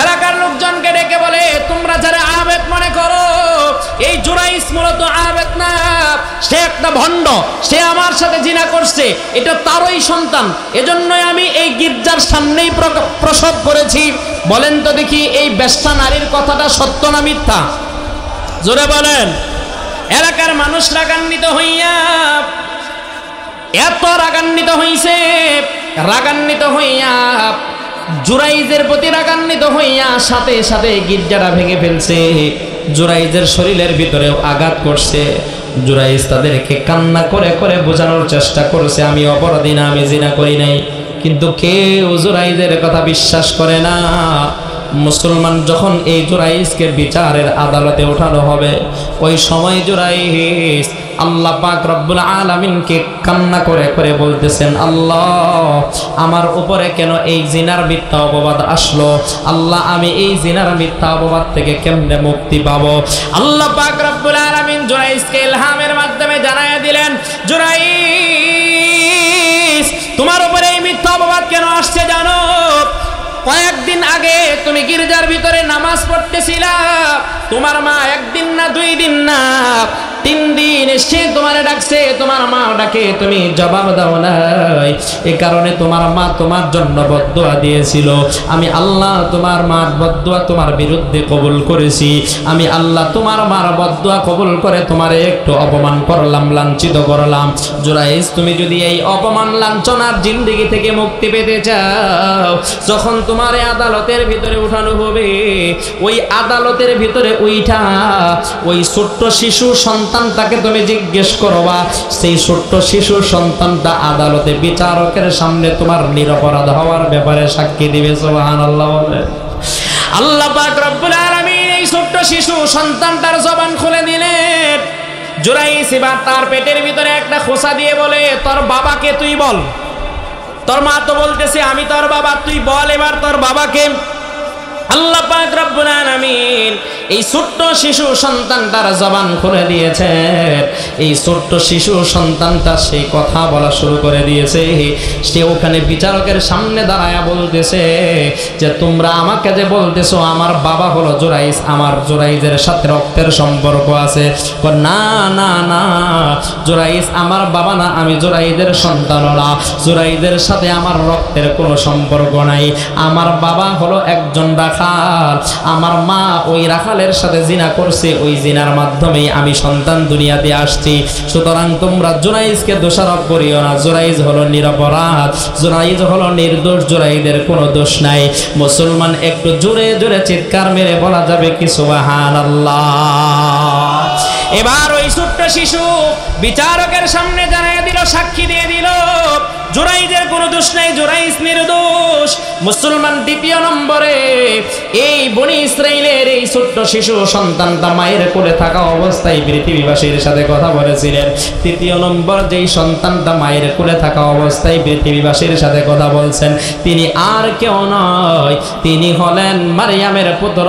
এলাকার লোকজনকে ডেকে বলে, তোমরা যারা আবেদ মনে করো, এই জুরাইস মূলত আবেদ না, সে একটা ভণ্ড, সে আমার সাথে জিনা করছে, এটা তারই সন্তান, এজন্যই আমি এই গির্জার সামনেই প্রসব করেছি। বলেন তো দেখি, এই বেশ্যা নারীর কথাটা সত্য না মিথ্যা? জোরে বলেন। এলাকার মানুষ রাগান্বিত হইয়া, এত রাগান্বিত হইছে, রাগান্বিত হইয়া জুরাইজের প্রতি রাগান্বিত হইয়া সাথে সাথে গির্জাটা ভেঙে ফেলছে। জুরাইজের শরীরের ভিতরেও আঘাত করছে। জুরাইজ তাদেরকে কান্না করে করে বোঝানোর চেষ্টা করেছে আমি অপরাধী না, আমি জিনা করি নাই, কিন্তু কেউ জুরাইজের কথা বিশ্বাস করে না। মুসলমান যখন এই জুরাইজকে বিচারের আদালতে ওঠানো হবে, ওই সময় জুরাইজ আল্লাহ পাক রব্বুল আলামিনকে কান্না করে করে বলতেছেন, আল্লাহ আমার উপরে কেন এই জিনার মিথ্যা অপবাদ আসলো? আল্লাহ আমি এই জিনার মিথ্যা অপবাদ থেকে কেমনে মুক্তি পাবো? আল্লাহ পাক রব্বুল আলামিন জুরাইজকে ইলহামের মাধ্যমে জানায়া দিলেন, জুরাইজ তোমার উপরে এই মিথ্যা অপবাদ কেন আসছে জানো? কয়েকদিন আগে তুমি গির্জার ভিতরে নামাজ পড়তেছিলা, তোমার মা একদিন না 2 দিন না 3 দিন এসে তোমারে ডাকছে, তোমার মা ডাকে তুমি জবাব দাও নাই, এই কারণে তোমার মা তোমার জন্য বদদুয়া দিয়েছিল। আমি আল্লাহ তোমার মার বদদুয়া তোমার বিরুদ্ধে কবুল করেছি। আমি আল্লাহ তোমার মার বদদুয়া কবুল করে তোমারে একটু অপমান করলাম, লাঞ্ছিত করলাম। জুরাইজ তুমি যদি এই অপমান লাঞ্ছনার জিন্দেগি থেকে মুক্তি পেতে চাও, যখন তোমার আদালতের ভিতরে উঠানো হবে, ওই আদালতের ভিতরে উইঠা ওই ছোট্ট শিশু সন্তানটাকে তুমি জিজ্ঞেস করবা, সেই ছোট্ট শিশু সন্তানটা আদালতে বিচারকের সামনে তোমার নিরপরাধ হওয়ার ব্যাপারে সাক্ষী দিবে। সুবহানাল্লাহ বলে আল্লাহ পাক রব্বুল আলামিন এই ছোট্ট শিশু সন্তানটার জবান খুলে দিলেন। জুরাইজ এবার তার পেটের ভিতরে একটা খোসা দিয়ে বলে, তোর বাবাকে তুই বল। তোর মা তো বলতেছে আমি তোর বাবা, তুই বল এবার তোর বাবাকে। আল্লাহ পাক রব্বুল আলামিন এই ছোট্ট শিশু সন্তানটার জবান খুলে দিয়েছে। এই ছোট্ট শিশু সন্তানটা সেই কথা বলা শুরু করে দিয়েছে। সে ওখানে বিচারকের সামনে দাঁড়ায়া বলতেছে যে তোমরা আমাকে যে বলতেছো আমার বাবা হলো জুরাইজ, আমার জুরাইজের সাথে রক্তের সম্পর্ক আছে। না না না, জুরাইজ আমার বাবা না, আমি জুরাইজের সন্তান না, জুরাইজের সাথে আমার রক্তের কোনো সম্পর্ক নাই। আমার বাবা হলো একজন রাখাল, আমার মা ওই রাখালের সাথে জিনা করছে, ওই জিনার মাধ্যমেই আমি সন্তান দুনিয়াতে আসছি। সুতরাং তোমরা জুরাইজকে দোষারোপ করিও না, জুরাইজ হলো নিরপরাধ, জুরাইজ হলো নির্দোষ, জুরাইজের কোনো দোষ নাই। মুসলমান একটু জোরে জোরে চিৎকার মেরে বলা যাবে কি সুবহানাল্লাহ? এবার ওই ছোট্ট শিশু বিচারকের সামনে জানাইয়া দিল, সাক্ষী দিয়ে দিল জুরাইজের কোনো দোষ নাই, জুরাইজ নির্দোষ। মুসলমান দ্বিতীয় নম্বরে এই বনি ইসরাইলের এই ছোট্ট শিশু সন্তানটা মায়ের কোলে থাকা অবস্থায় পৃথিবীবাসীর সাথে কথা বলেছিলেন। তৃতীয় নম্বর যেই সন্তানটা মায়ের কোলে থাকা অবস্থায় পৃথিবীবাসীর সাথে কথা বলছেন, তিনি আর কেউ নয়, তিনি হলেন মারইয়ামের পুত্র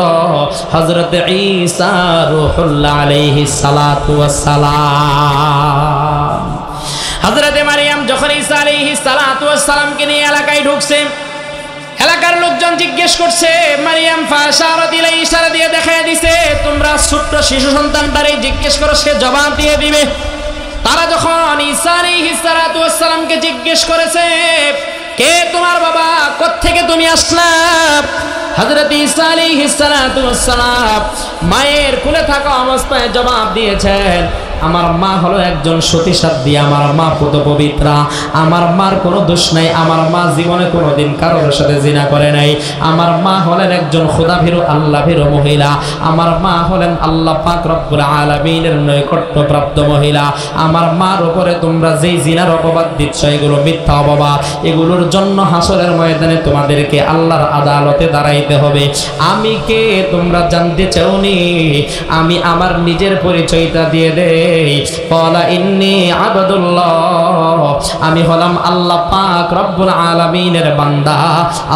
হযরত ঈসা রূহুল্লাহ আলাইহিস সালাতু ওয়াস সালাম। হযরত মারইয়াম যখন ঈসা আলাইহিস সালাতু ওয়াস সালামকে নিয়ে এলাকায় ঢুকছে, এলাকার লোকজন জিজ্ঞেস করছে, মারইয়াম ফাশারাত ইলাই, ইশারা দিয়ে দেখায় দিছে, তোমরা ছোট্ট শিশু সন্তানটারে জিজ্ঞেস করো, সে জবাব দিয়ে দিবে। তারা যখন ঈসা আলাইহিস সালাতু ওয়াস সালামকে জিজ্ঞেস করেছে, কে তোমার বাবা, কোত্থেকে তুমি আসলা? হযরত ঈসা আলাইহিস সালাতু ওয়াস সালাম মায়ের কোলে থাকা অবস্থায় জবাব দিয়েছেন, আমার মা হলো একজন সতী সাধ্বী, আমার মা পুত পবিত্রা, আমার মার কোনো দোষ নাই, আমার মা জীবনে কোনোদিন কারোর সাথে জিনা করে নাই, আমার মা হলেন একজন খোদাভীরু আল্লাহভীরু মহিলা, আমার মা হলেন আল্লাহ পাক রব্বুল আলামিনের নৈকট্যপ্রাপ্ত মহিলা। আমার মার উপরে তোমরা যেই জিনার অপবাদ দিচ্ছ এগুলো মিথ্যা অপবাদ, এগুলোর জন্য হাসরের ময়দানে তোমাদেরকে আল্লাহর আদালতে দাঁড়াইতে হবে। আমি কে তোমরা জানতে চাওনি? আমি আমার নিজের পরিচয়টা দিয়ে দেই। ক্বালা ইন্নী আবদুল্লাহ, আমি হলাম আল্লাহ পাক রব্বুল আলামিনের বান্দা।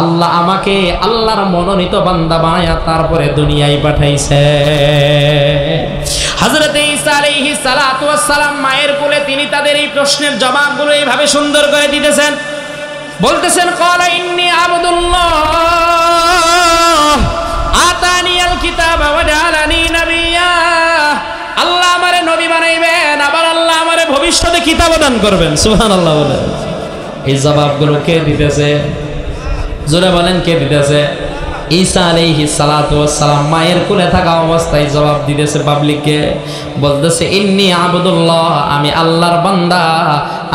আল্লাহ আমাকে আল্লাহর মনোনীত বান্দা বানায়া তারপরে দুনিয়ায় পাঠাইছে। হযরত ঈসা আলাইহিস সালাতু ওয়াস সালাম মায়ের কোলে তিনি তাদের এই প্রশ্নের জবাবগুলো এইভাবে সুন্দর করে দিতেছেন, বলতেছেন, ক্বালা ইন্নী আবদুল্লাহ আতানিয়াল কিতাবা ওয়া জাআলানি নাবিয়্যা। আল্লাহ আমারে নবী বানাইবেন, আবার আল্লাহ আমারে ভবিষ্যতে কিতাব দান করবেন। সুবহানাল্লাহ বলেন। এই জবাবগুলো কে দিতেছে? জোরে বলেন কে দিতেছে? ঈসা আলাইহিস সালাতু ওয়াস সালাম মায়ের কোলে থাকা অবস্থায় জবাব দিতেছে পাবলিককে, বলতেছে ইন্নী আবদুল্লাহ, আমি আল্লাহর বান্দা।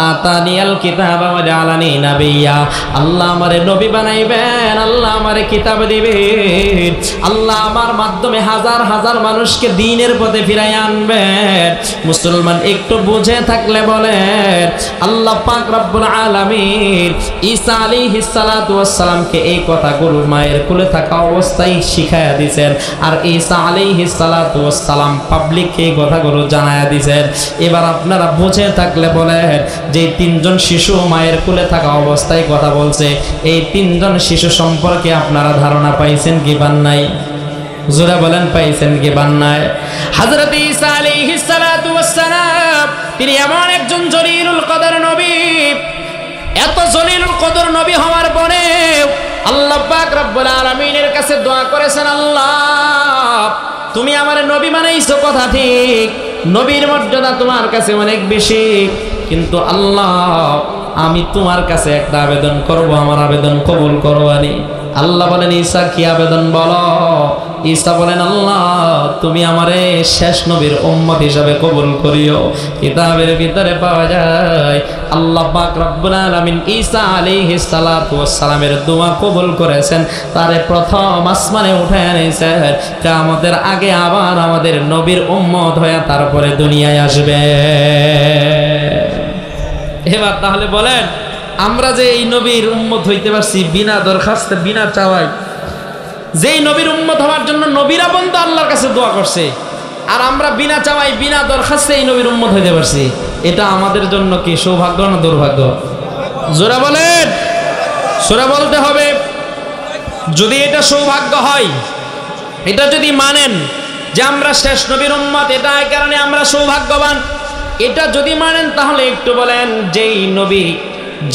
আতানিয়াল কিতাবা ওয়া জাআলানি নাবিয়্যা, আল্লাহ আমারে নবী বানাইবেন, আল্লাহ আমারে কিতাব দিবেন, আল্লাহ আমার মাধ্যমে হাজার হাজার মানুষকে দ্বীনের পথে ফিরাইয়া আনবেন। মুসলমান একটু বুঝে থাকলে বলেন, আল্লাহ পাক রব্বুল আলামিন ঈসা আলাইহিস সালাতু ওয়াস সালামকে এই কথাগুলো মায়ের কোলে থাকা অবস্থায় শিখায়া দিয়েছেন, আর ঈসা আলাইহিস সালাতু ওয়াস সালাম পাবলিককে এই কথাগুলো জানায়া দিয়েছেন। এবার আপনারা বুঝে থাকলে বলেন, যে তিনজন শিশু মায়ের কোলে থাকা অবস্থায় কথা বলছে, এই তিনজন শিশু সম্পর্কে আপনারা ধারণা পাইছেন কি পান নাই? জোরে বলেন, পাইছেন কি পান নাই? হযরত ঈসা আলাইহিস সালাতু ওয়াস সালাম তিনি এমন একজন জলিলুল কদর নবী, এত জলিলুল কদর নবী হওয়ার পরে আল্লাহ পাক রব্বুল আলামিনের কাছে দোয়া করেছেন, আল্লাহ তুমি আমার নবী বানাইছো কথা ঠিক, নবীর মর্যাদা তোমার কাছে অনেক বেশি, কিন্তু আল্লাহ আমি তোমার কাছে একটা আবেদন করব, আমার আবেদন কবুল করো। আনি আল্লাহ বলেন, ঈসা কি আবেদন বলো? ঈসা বলেন, আল্লাহ তুমি আমারে শেষ নবীর উম্মত হিসাবে কবুল করিও। কিতাবের ভিতরে পাওয়া যায় আল্লাহ পাক রব্বুল আলামিন ঈসা আলাইহিস সালাতু ওয়াস সালামের দোয়া কবুল করেছেন, তারে প্রথম আসমানে উঠায় এনেছেন, কিয়ামতের আগে আবার আমাদের নবীর উম্মত হয়ে তারপরে দুনিয়ায় আসবে। এবার তাহলে বলেন, আমরা যে এই নবীর উম্মত হইতে পারছি বিনা দরখাস্তে, বিনা চাওয়াই, যেই নবীর উম্মত হওয়ার জন্য নবীরা বন্ধু আল্লাহর কাছে দোয়া করছে, আর আমরা বিনা চাওয়াই বিনা দরখাস্তে এই নবীর উম্মত হইতে পারছি, এটা আমাদের জন্য কি সৌভাগ্য না দুর্ভাগ্য? জোরা বলেন, জোরা বলতে হবে। যদি এটা সৌভাগ্য হয়, এটা যদি মানেন যে আমরা শেষ নবীর উম্মত, এটা এই কারণে আমরা সৌভাগ্যবান, এটা যদি মানেন তাহলে একটু বলেন,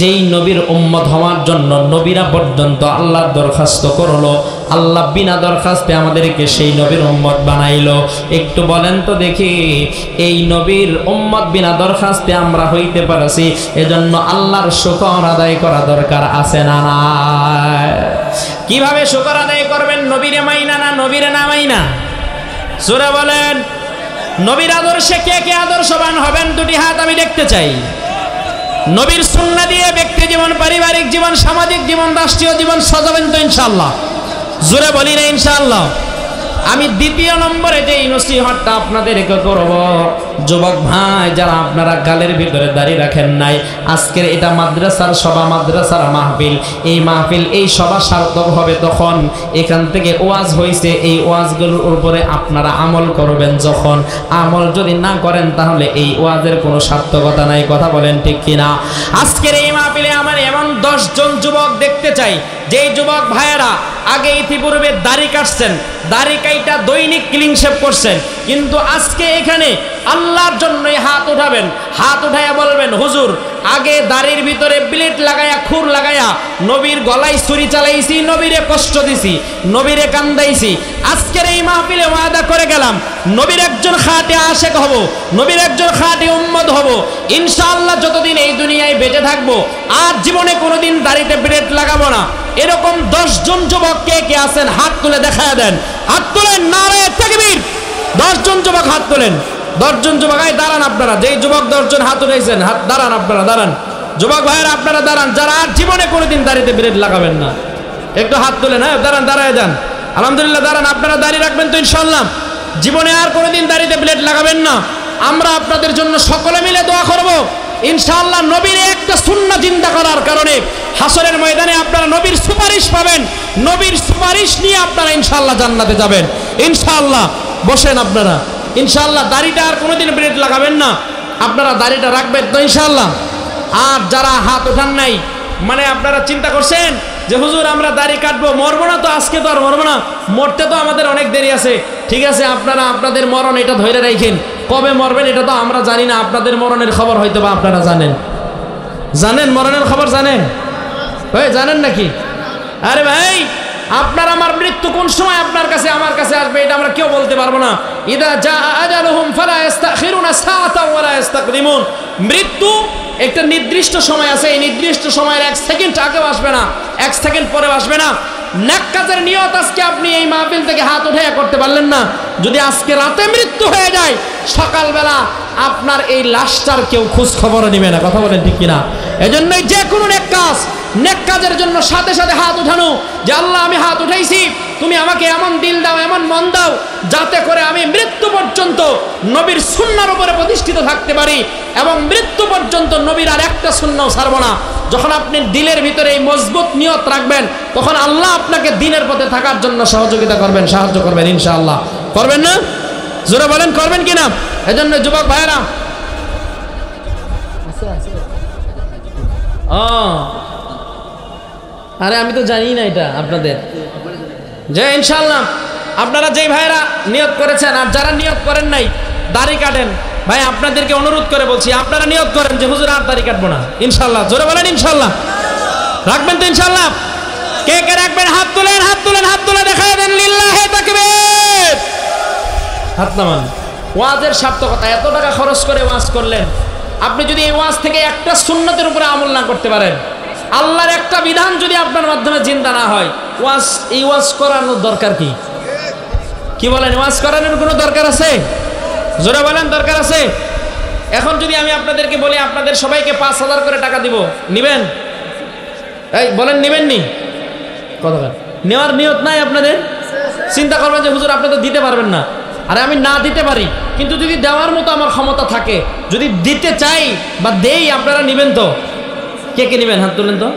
যেই নবীর উম্মত হওয়ার জন্য নবীরা পর্যন্ত আল্লাহর দরখাস্ত করলো, আল্লাহ বিনা দরখাস্তে আমাদেরকে সেই নবীর উম্মত বানাইলো, একটু বলেন তো দেখি, এই নবীর উম্মত বিনা দরখাস্তে আমরা হইতে পারছি, এজন্য আল্লাহর শুকর আদায় করা দরকার আছে না নাই? কিভাবে শুকর আদায় করবেন? নবীরে মাইনা না নবীরে না মাইনা? সূরা বলেন, নবীর আদর্শে কে কে আদর্শবান হবেন? দুটি হাত আমি দেখতে চাই। নবীর সুন্নাহ দিয়ে ব্যক্তি জীবন, পারিবারিক জীবন, সামাজিক জীবন, রাষ্ট্রীয় জীবন সাজাবেন তো ইনশাআল্লাহ? জোরে বলি না ইনশাআল্লাহ? আমি দ্বিতীয় নম্বরে যে নসিহতটা আপনাদেরকে করব, যুবক ভাই যারা আপনারা গালের ভিতরে দাড়ি রাখেন নাই, আজকের এটা মাদ্রাসার সভা, মাদ্রাসার মাহফিল, এই মাহফিল এই সভা সার্থক হবে তখন এখান থেকে ওয়াজ হয়েছে, এই ওয়াজগুলোর উপরে আপনারা আমল করবেন। যখন আমল যদি না করেন তাহলে এই ওয়াজের কোনো সার্থকতা নাই। কথা বলেন ঠিক কিনা? আজকের এই মাহফিলে আমার এমন 10 জন যুবক দেখতে চাই, যেই যুবক ভাইয়েরা আগে ইতিপূর্বে দাড়ি কাটছেন, দাড়ি কাইটা দৈনিক ক্লিন শেভ করছেন, কিন্তু আজকে এখানে আল্লাহর জন্যই হাত উঠাবেন, হাত উঠাইয়া বলবেন, হুজুর আগে দাড়ির ভিতরে ব্লেড লাগাইয়া, খুর লাগাইয়া নবীর গলায় ছুরি চালাইছি, নবীরে কষ্ট দিছি, নবীরে কান্দাইছি, আজকের এই মাহফিলে ওয়াদা করে গেলাম নবীর একজন খাঁটি আশেক হব, নবীর একজন খাঁটি উম্মত হব ইনশাআল্লাহ। যতদিন এই দুনিয়ায় বেঁচে থাকবো আর জীবনে কোনোদিন দাড়িতে ব্লেড লাগাবো না। এরকম 10 জন যুবক কে কে আছেন? হাত তুলে দেখায় দেন, হাত তুলেন, নারে তাকবীর। 10 জন যুবক হাত তোলেন, 10 জন যুবক। দাঁড়ান আপনারা, যেই যুবক 10 জন হাত উঠাইছেন, হাত দাঁড়ান, আপনারা দাঁড়ান, যুবক ভাইয়েরা আপনারা দাঁড়ান, যারা আর জীবনে কোনোদিন দাড়িতে ব্লেড লাগাবেন না, একটু হাত তোলেন। হ্যাঁ দাঁড়ান, দাঁড়ায় যান, আলহামদুলিল্লাহ দাঁড়ান। আপনারা দাঁড়িয়ে রাখবেন তো ইনশাআল্লাহ? জীবনে আর কোনোদিন দাড়িতে ব্লেড লাগাবেন না। আমরা আপনাদের জন্য সকলে মিলে দোয়া করব ইনশাআল্লাহ। নবীর একটা সুন্নাহ চিন্তা করার কারণে হাসরের ময়দানে আপনারা নবীর সুপারিশ পাবেন, নবীর সুপারিশ নিয়ে আপনারা ইনশাআল্লাহ জান্নাতে যাবেন ইনশাআল্লাহ। বসেন আপনারা ইনশাআল্লাহ, দাড়িটা আর কোনোদিন ব্লেড লাগাবেন না, আপনারা দাড়িটা রাখবেন তো ইনশাআল্লাহ। আর যারা হাত ওঠান নাই, মানে আপনারা চিন্তা করছেন যে হুজুর আমরা দাড়ি কাটবো, মরবো না তো, আজকে তো আর মরবো না, মরতে তো আমাদের অনেক দেরি আছে। ঠিক আছে, আপনারা আপনাদের মরণ এটা ধরে রাখেন, কবে মরবেন এটা তো আমরা জানি না, আপনাদের মরণের খবর হয়তো বা আপনারা জানেন। জানেন মরণের খবর? জানেন ভাই? জানেন নাকি? আরে ভাই, আপনার আমার মৃত্যু কোন সময় আপনার কাছে আমার কাছে আসবে এটা আমরা কেউ বলতে পারবো না। ইদা জা আজালুহুম ফালা ইস্তাখিরুনা সাআতাও ওয়ালা ইস্তাকদিমুন। মৃত্যু একটা নির্দিষ্ট সময় আছে, এই নির্দিষ্ট সময়ের 1 সেকেন্ড আগেও আসবে না, 1 সেকেন্ড পরেও আসবে না। নেক কাজের নিয়ত আজকে আপনি এই মাহফিল থেকে হাত উঠাইয়া করতে পারলেন না, যদি আজকে রাতে মৃত্যু হয়ে যায়, সকালবেলা আপনার এই লাশটার কেউ খোঁজ খবরও নেবে না। কথা বলেন ঠিক কিনা? এজন্যই যে কোনো নেক কাজের জন্য সাথে সাথে হাত উঠানো, যে আল্লাহ আমি হাত উঠাইছি, তুমি আমাকে এমন দিল দাও, এমন মন দাও, যাতে করে আমি মৃত্যু পর্যন্ত নবীর সুন্নাহর উপরে প্রতিষ্ঠিত থাকতে পারি, এবং মৃত্যু পর্যন্ত নবীর আর একটা সুন্নাহ ছাড়ব না। যখন আপনি দিলের ভিতরে এই মজবুত নিয়ত রাখবেন, তখন আল্লাহ আপনাকে দ্বীনের পথে থাকার জন্য সহযোগিতা করবেন, সাহায্য করবেন ইনশাআল্লাহ। করবেন না? জোরে বলেন করবেন কিনা? এজন্য যুবক ভাইরা, আরে আমি তো জানি না এটা আপনাদের, যে ইনশাআল্লাহ আপনারা যেই ভাইরা নিয়ত করেছেন, আর যারা নিয়ত করেন নাই দাড়ি কাটেন, ভাই আপনাদেরকে অনুরোধ করে বলছি, আপনারা নিয়ত করেন যে হুজুর আর দাড়ি কাটবো না ইনশাআল্লাহ। জোরে বলেন ইনশাআল্লাহ। রাখবেন তো ইনশাআল্লাহ? কে কে রাখবেন? হাত তুলেন, হাত তুলেন, হাত তুলে দেখায় দেন লিল্লাহি তাকবীর। হাত নামান। ওয়াজের সার্থকতা, এত টাকা খরচ করে ওয়াজ করলেন, আপনি যদি এই ওয়াজ থেকে একটা সুন্নতের উপরে আমল না করতে পারেন, আল্লাহর একটা বিধান যদি আপনার মাধ্যমে চিন্তা না হয়, এই ওয়াজ করানোর দরকার কি? কি বলেন? ওয়াজ করানোর কোনো দরকার আছে? জোরে বলেন দরকার আছে? এখন যদি আমি আপনাদেরকে বলি আপনাদের সবাইকে 5,000 করে টাকা দিব, নিবেন? এই বলেন নিবেন নি? কথা নেওয়ার নিয়ত নাই আপনাদের? চিন্তা করবেন যে হুজুর আপনি তো দিতে পারবেন না। আরে আমি না দিতে পারি, কিন্তু যদি দেওয়ার মতো আমার ক্ষমতা থাকে, যদি দিতে চাই বা দেই, আপনারা নিবেন তো? কে কে নিবেন? হাত তুলেন তো।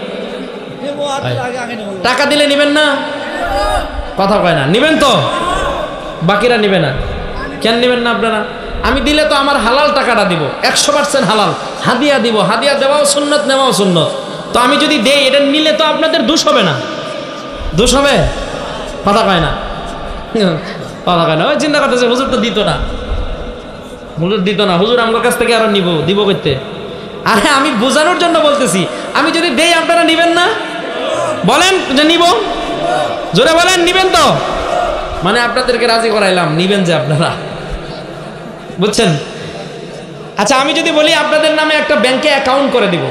টাকা দিলে নিবেন না? কথা কয় না। নিবেন তো? বাকিরা নিবে না। কেন নিবেন না আপনারা? আমি দিলে তো আমার হালাল টাকাটা দিব, 100% হালাল। হাদিয়া দিব, হাদিয়া দেওয়াও সুন্নত, নেওয়াও সুন্নত। তো আমি যদি দেই, এটা নিলে তো আপনাদের দোষ হবে না? দোষ হবে? কথা কয় না, কথা কয় না। ওই চিন্তা করতেছে হুজুর তো দিত না, হুজুর দিত না, হুজুর আমার কাছ থেকে আরো দিব করতে। আরে আমি বোঝানোর জন্য বলতেছি, আমি যদি দেই আপনারা নিবেন না? বলেন যে নিব। জোরে বলেন নিবেন তো? মানে আপনাদেরকে রাজি করাইলাম, নিবেন যে আপনারা, বুঝছেন? আচ্ছা আমি যদি বলি আপনাদের নামে একটা ব্যাংকে অ্যাকাউন্ট করে দিব,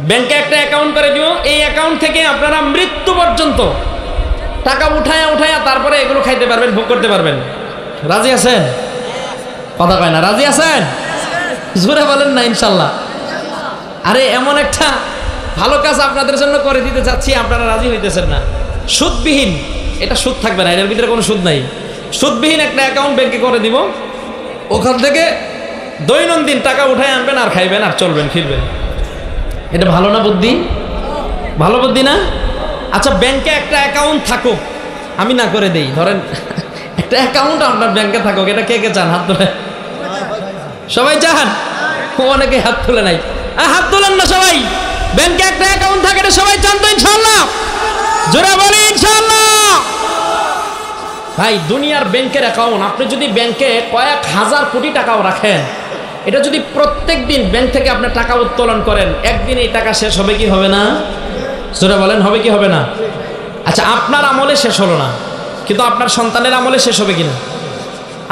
ব্যাংকে একটা অ্যাকাউন্ট করে দিব, এই অ্যাকাউন্ট থেকে আপনারা মৃত্যু পর্যন্ত টাকা উঠায়া তারপরে এগুলো খাইতে পারবেন, ভোগ করতে পারবেন। রাজি আছেন? কথা কয় না। রাজি আছেন? জোরে বলেন না ইনশাল্লাহ। আরে এমন একটা ভালো কাজ আপনাদের জন্য করে দিতে চাচ্ছি, আপনারা রাজি হইতেছেন না। সুদবিহীন, এটা সুদ থাকবে না, এর ভিতরে কোনো সুদ নাই। সুদবিহীন একটা অ্যাকাউন্ট ব্যাংকে করে দিব, ওখান থেকে দৈনন্দিন টাকা উঠায় আনবেন, আর খাইবেন, আর চলবেন ফিরবেন। এটা ভালো না বুদ্ধি? ভালো বুদ্ধি না? আচ্ছা ব্যাংকে একটা অ্যাকাউন্ট থাকুক, আমি না করে দেই, ধরেন একটা অ্যাকাউন্ট আপনার ব্যাংকে থাকুক, এটা কে কে চান? হাত তোলে। সবাই চান? অনেকে হাত তোলে নাই। হাত তোলেন না সবাই। ব্যাংকে একটা অ্যাকাউন্ট থাকে, এটা সবাই চান তো ইনশাআল্লাহ? জোরে বলি ইনশাআল্লাহ। ভাই দুনিয়ার ব্যাংকের অ্যাকাউন্ট, আপনি যদি ব্যাংকে কয়েক হাজার কোটি টাকাও রাখেন, এটা যদি প্রত্যেক দিন ব্যাংক থেকে আপনি টাকা উত্তোলন করেন, একদিন এই টাকা শেষ হবে কি হবে না? জোরে বলেন হবে কি হবে না? আচ্ছা আপনার আমলে শেষ হলো না, কিন্তু আপনার সন্তানের আমলে শেষ হবে কিনা?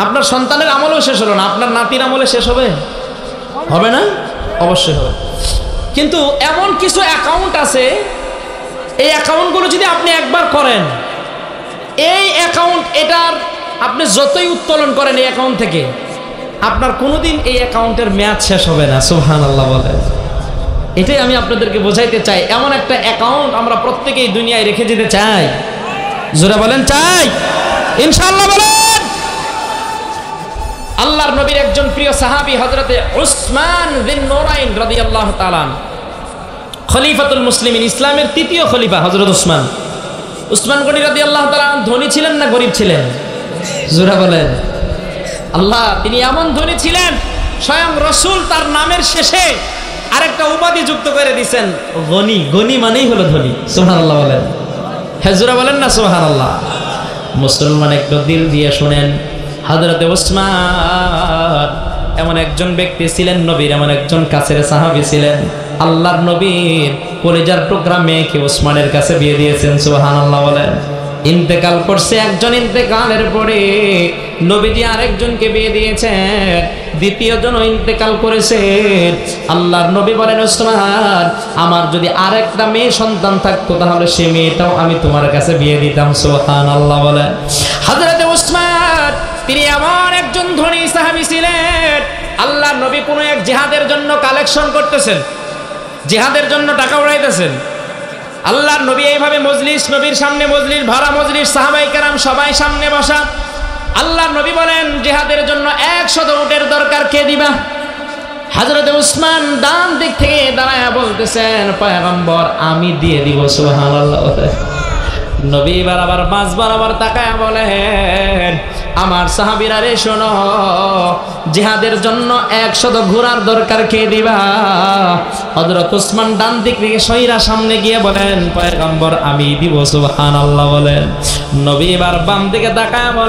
আপনার সন্তানের আমলেও শেষ হলো না, আপনার নাতির আমলে শেষ হবে? হবে না? অবশ্যই হবে। কিন্তু এমন কিছু অ্যাকাউন্ট আছে, এই অ্যাকাউন্টগুলো যদি আপনি একবার করেন, এই অ্যাকাউন্ট, এটার আপনি যতই উত্তোলন করেন এই অ্যাকাউন্ট থেকে, আপনার কোনোদিন এই অ্যাকাউন্টের মেয়াদ শেষ হবে না। সুবহানাল্লাহ বলে। এটাই আমি আপনাদেরকে বোঝাইতে চাই। এমন একটা অ্যাকাউন্ট আমরা প্রত্যেকেই দুনিয়ায় রেখে যেতে চাই। জোরে বলেন চাই? ইনশাআল্লাহ বলেন। আল্লাহর নবীর একজন প্রিয় সাহাবী হযরতে উসমান বিন নুরাইন রাদিয়াল্লাহু তাআলা, খলিফাতুল মুসলিমিন, ইসলামের তৃতীয় খলিফা হযরত উসমান গনি রাদিয়াল্লাহু তাআলা ধনী ছিলেন না গরিব ছিলেন? জোরে বলেন। আল্লাহ তিনি এমন ধনী ছিলেন, স্বয়ং রাসূল তার নামের শেষে আরেকটা উপাধি যুক্ত করে দিয়েছেন, গনি। গনি মানেই হলো ধনী। সুবহানাল্লাহ বলেন। হ্যাঁ জোরে বলেন না সুবহানাল্লাহ। মুসলমান একটু দিল দিয়ে শুনেন, হযরতে উসমান এমন একজন ব্যক্তি ছিলেন, নবীর এমন একজন কাছের সাহাবী ছিলেন, আল্লাহর নবীর কলিজার টুকরা মেয়েকে উসমানের কাছে বিয়ে দিয়েছেন। সুবহানাল্লাহ বলেন। ইন্তেকাল করছে একজন, ইন্তেকালের পরে নবীজি আরেকজনকে বিয়ে দিয়েছেন। দ্বিতীয় জন ইন্তেকাল করেছেন। আল্লাহর নবী বলেন, ওসমান আমার যদি আরেকটা মেয়ে সন্তান থাকতো তাহলে সে মেয়েটাও আমি তোমার কাছে বিয়ে দিতাম। সুবহানাল্লাহ বলেন। হযরত ওসমান তিনি এমন একজন ধনী সাহাবী ছিলেন, আল্লাহর নবী কোনো এক জিহাদের জন্য কালেকশন করতেছেন, জিহাদের জন্য টাকা উড়াইতেছেন। আল্লাহর নবী এইভাবে মজলিস, নবীর সামনে মজলিস, ভরা মজলিস, সাহাবায়ে কেরাম সবাই সামনে বসা। আল্লাহর নবী বলেন, জিহাদের জন্য 100 উটের দরকার, কে দিবা? হযরত উসমান ডান দিক থেকে দাঁড়ায়া বলতেছেন, পয়গম্বর আমি দিয়ে দিব। সুবহানাল্লাহ। নবী বরাবর মাঝ বরাবর তাকায়া বলেন, আমার সাহাবীরা রে শোনো, জিহাদের জন্য 100 ঘোড়ার দরকার, কে দিবা? হযরত উসমান ডান দিক থেকে সইরা সামনে গিয়ে বলেন, পয়গম্বর আমি দিব। সুবহানাল্লাহ বলেন। নবী এবার বাম দিকে তাকায়া বলেন,